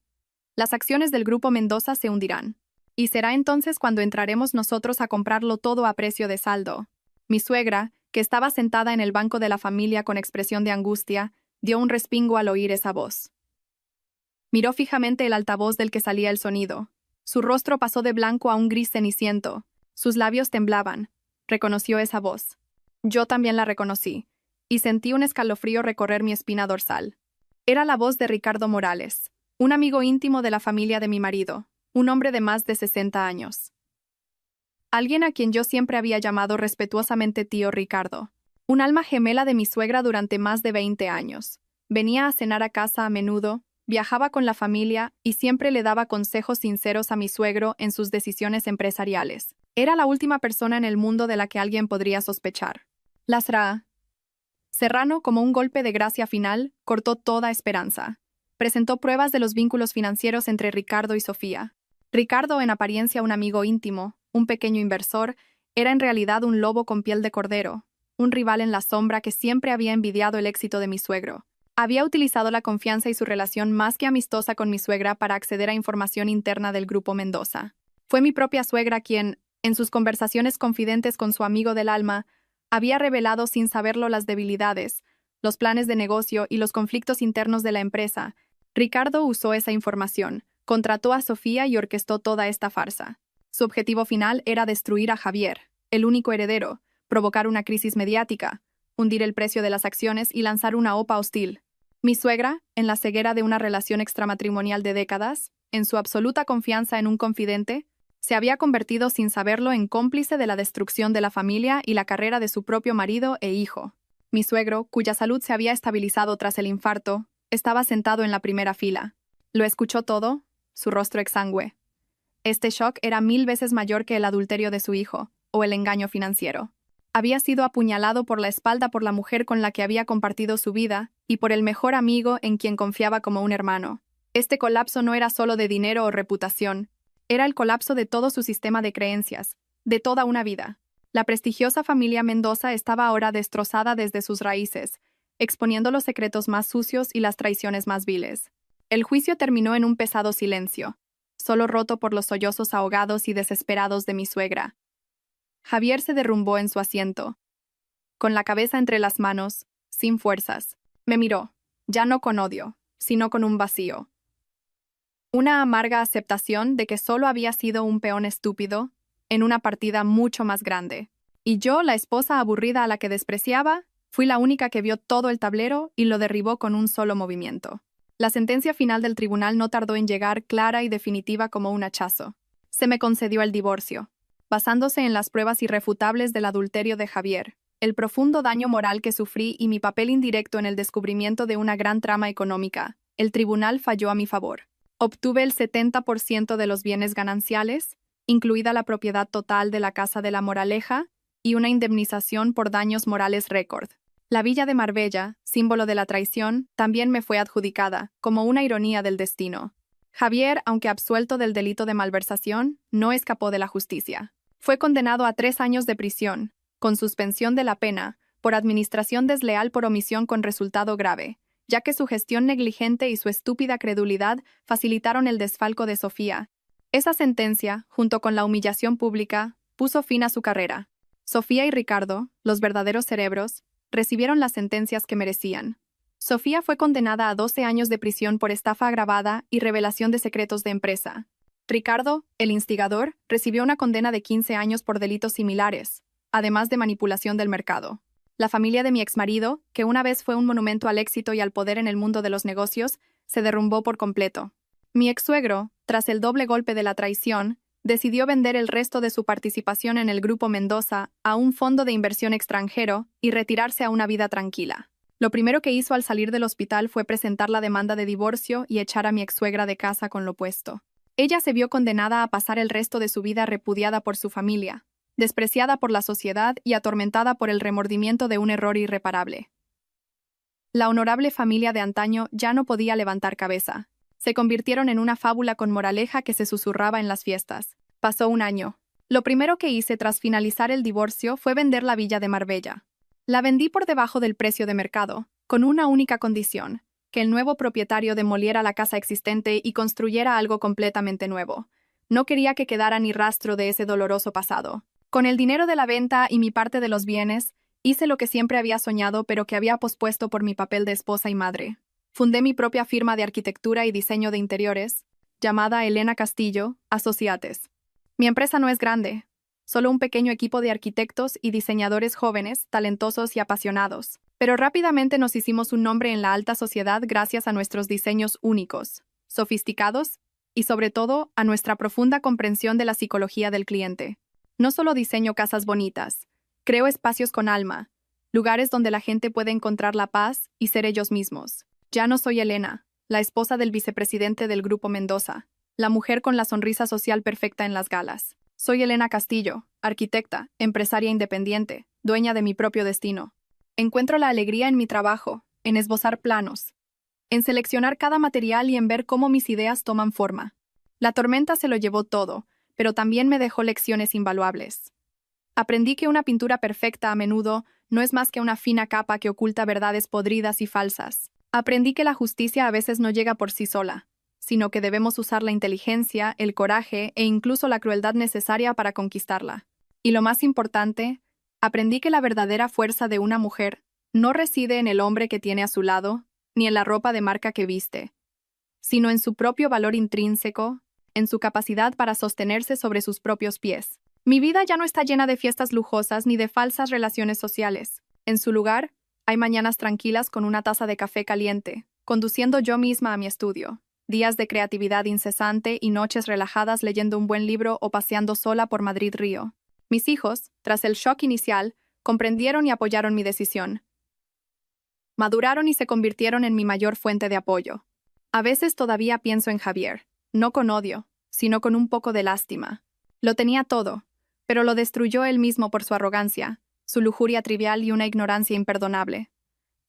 Las acciones del Grupo Mendoza se hundirán. Y será entonces cuando entraremos nosotros a comprarlo todo a precio de saldo. Mi suegra, que estaba sentada en el banco de la familia con expresión de angustia, dio un respingo al oír esa voz. Miró fijamente el altavoz del que salía el sonido. Su rostro pasó de blanco a un gris ceniciento. Sus labios temblaban. Reconoció esa voz. Yo también la reconocí, y sentí un escalofrío recorrer mi espina dorsal. Era la voz de Ricardo Morales, un amigo íntimo de la familia de mi marido, un hombre de más de 60 años. Alguien a quien yo siempre había llamado respetuosamente tío Ricardo. Un alma gemela de mi suegra durante más de 20 años. Venía a cenar a casa a menudo, viajaba con la familia y siempre le daba consejos sinceros a mi suegro en sus decisiones empresariales. Era la última persona en el mundo de la que alguien podría sospechar. Serrano, como un golpe de gracia final, cortó toda esperanza. Presentó pruebas de los vínculos financieros entre Ricardo y Sofía. Ricardo, en apariencia un amigo íntimo, un pequeño inversor, era en realidad un lobo con piel de cordero, un rival en la sombra que siempre había envidiado el éxito de mi suegro. Había utilizado la confianza y su relación más que amistosa con mi suegra para acceder a información interna del Grupo Mendoza. Fue mi propia suegra quien, en sus conversaciones confidentes con su amigo del alma, había revelado sin saberlo las debilidades, los planes de negocio y los conflictos internos de la empresa. Ricardo usó esa información, contrató a Sofía y orquestó toda esta farsa. Su objetivo final era destruir a Javier, el único heredero, provocar una crisis mediática, hundir el precio de las acciones y lanzar una OPA hostil. Mi suegra, en la ceguera de una relación extramatrimonial de décadas, en su absoluta confianza en un confidente, se había convertido sin saberlo en cómplice de la destrucción de la familia y la carrera de su propio marido e hijo. Mi suegro, cuya salud se había estabilizado tras el infarto, estaba sentado en la primera fila. Lo escuchó todo, su rostro exangüe. Este shock era 1000 veces mayor que el adulterio de su hijo, o el engaño financiero. Había sido apuñalado por la espalda por la mujer con la que había compartido su vida y por el mejor amigo en quien confiaba como un hermano. Este colapso no era solo de dinero o reputación, era el colapso de todo su sistema de creencias, de toda una vida. La prestigiosa familia Mendoza estaba ahora destrozada desde sus raíces, exponiendo los secretos más sucios y las traiciones más viles. El juicio terminó en un pesado silencio, solo roto por los sollozos ahogados y desesperados de mi suegra. Javier se derrumbó en su asiento, con la cabeza entre las manos, sin fuerzas. Me miró, ya no con odio, sino con un vacío. Una amarga aceptación de que solo había sido un peón estúpido en una partida mucho más grande. Y yo, la esposa aburrida a la que despreciaba, fui la única que vio todo el tablero y lo derribó con un solo movimiento. La sentencia final del tribunal no tardó en llegar clara y definitiva como un hachazo. Se me concedió el divorcio, basándose en las pruebas irrefutables del adulterio de Javier, el profundo daño moral que sufrí y mi papel indirecto en el descubrimiento de una gran trama económica. El tribunal falló a mi favor. Obtuve el 70% de los bienes gananciales, incluida la propiedad total de la Casa de la Moraleja, y una indemnización por daños morales récord. La villa de Marbella, símbolo de la traición, también me fue adjudicada, como una ironía del destino. Javier, aunque absuelto del delito de malversación, no escapó de la justicia. Fue condenado a 3 años de prisión, con suspensión de la pena, por administración desleal por omisión con resultado grave, ya que su gestión negligente y su estúpida credulidad facilitaron el desfalco de Sofía. Esa sentencia, junto con la humillación pública, puso fin a su carrera. Sofía y Ricardo, los verdaderos cerebros, recibieron las sentencias que merecían. Sofía fue condenada a 12 años de prisión por estafa agravada y revelación de secretos de empresa. Ricardo, el instigador, recibió una condena de 15 años por delitos similares, además de manipulación del mercado. La familia de mi exmarido, que una vez fue un monumento al éxito y al poder en el mundo de los negocios, se derrumbó por completo. Mi exsuegro, tras el doble golpe de la traición, decidió vender el resto de su participación en el Grupo Mendoza a un fondo de inversión extranjero y retirarse a una vida tranquila. Lo primero que hizo al salir del hospital fue presentar la demanda de divorcio y echar a mi exsuegra de casa con lo puesto. Ella se vio condenada a pasar el resto de su vida repudiada por su familia, despreciada por la sociedad y atormentada por el remordimiento de un error irreparable. La honorable familia de antaño ya no podía levantar cabeza. Se convirtieron en una fábula con moraleja que se susurraba en las fiestas. Pasó un año. Lo primero que hice tras finalizar el divorcio fue vender la villa de Marbella. La vendí por debajo del precio de mercado, con una única condición: que el nuevo propietario demoliera la casa existente y construyera algo completamente nuevo. No quería que quedara ni rastro de ese doloroso pasado. Con el dinero de la venta y mi parte de los bienes, hice lo que siempre había soñado pero que había pospuesto por mi papel de esposa y madre. Fundé mi propia firma de arquitectura y diseño de interiores, llamada Elena Castillo Associates. Mi empresa no es grande, solo un pequeño equipo de arquitectos y diseñadores jóvenes, talentosos y apasionados. Pero rápidamente nos hicimos un nombre en la alta sociedad gracias a nuestros diseños únicos, sofisticados y sobre todo a nuestra profunda comprensión de la psicología del cliente. No solo diseño casas bonitas, creo espacios con alma, lugares donde la gente puede encontrar la paz y ser ellos mismos. Ya no soy Elena, la esposa del vicepresidente del Grupo Mendoza, la mujer con la sonrisa social perfecta en las galas. Soy Elena Castillo, arquitecta, empresaria independiente, dueña de mi propio destino. Encuentro la alegría en mi trabajo, en esbozar planos, en seleccionar cada material y en ver cómo mis ideas toman forma. La tormenta se lo llevó todo, pero también me dejó lecciones invaluables. Aprendí que una pintura perfecta a menudo no es más que una fina capa que oculta verdades podridas y falsas. Aprendí que la justicia a veces no llega por sí sola, sino que debemos usar la inteligencia, el coraje e incluso la crueldad necesaria para conquistarla. Y lo más importante, aprendí que la verdadera fuerza de una mujer no reside en el hombre que tiene a su lado, ni en la ropa de marca que viste, sino en su propio valor intrínseco, en su capacidad para sostenerse sobre sus propios pies. Mi vida ya no está llena de fiestas lujosas ni de falsas relaciones sociales. En su lugar, hay mañanas tranquilas con una taza de café caliente, conduciendo yo misma a mi estudio, días de creatividad incesante y noches relajadas leyendo un buen libro o paseando sola por Madrid Río. Mis hijos, tras el shock inicial, comprendieron y apoyaron mi decisión. Maduraron y se convirtieron en mi mayor fuente de apoyo. A veces todavía pienso en Javier, no con odio, sino con un poco de lástima. Lo tenía todo, pero lo destruyó él mismo por su arrogancia, su lujuria trivial y una ignorancia imperdonable.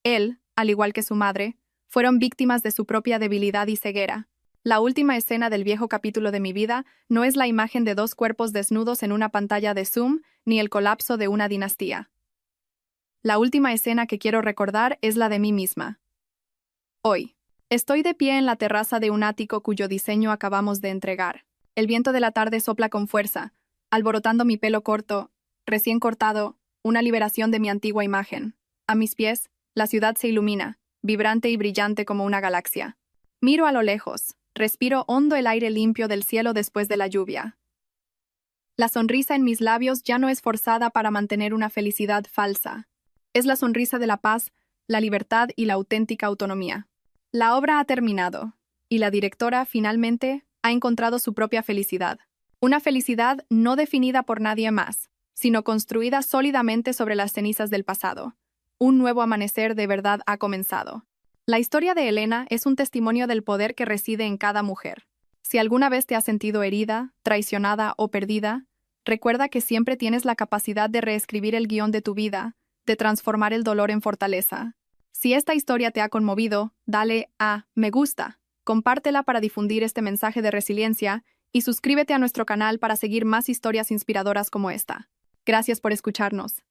Él, al igual que su madre, fueron víctimas de su propia debilidad y ceguera. La última escena del viejo capítulo de mi vida no es la imagen de dos cuerpos desnudos en una pantalla de Zoom ni el colapso de una dinastía. La última escena que quiero recordar es la de mí misma. Hoy, estoy de pie en la terraza de un ático cuyo diseño acabamos de entregar. El viento de la tarde sopla con fuerza, alborotando mi pelo corto, recién cortado, una liberación de mi antigua imagen. A mis pies, la ciudad se ilumina, vibrante y brillante como una galaxia. Miro a lo lejos, respiro hondo el aire limpio del cielo después de la lluvia. La sonrisa en mis labios ya no es forzada para mantener una felicidad falsa. Es la sonrisa de la paz, la libertad y la auténtica autonomía. La obra ha terminado, y la directora, finalmente, ha encontrado su propia felicidad. Una felicidad no definida por nadie más, sino construida sólidamente sobre las cenizas del pasado. Un nuevo amanecer de verdad ha comenzado. La historia de Elena es un testimonio del poder que reside en cada mujer. Si alguna vez te has sentido herida, traicionada o perdida, recuerda que siempre tienes la capacidad de reescribir el guión de tu vida, de transformar el dolor en fortaleza. Si esta historia te ha conmovido, dale a me gusta, compártela para difundir este mensaje de resiliencia y suscríbete a nuestro canal para seguir más historias inspiradoras como esta. Gracias por escucharnos.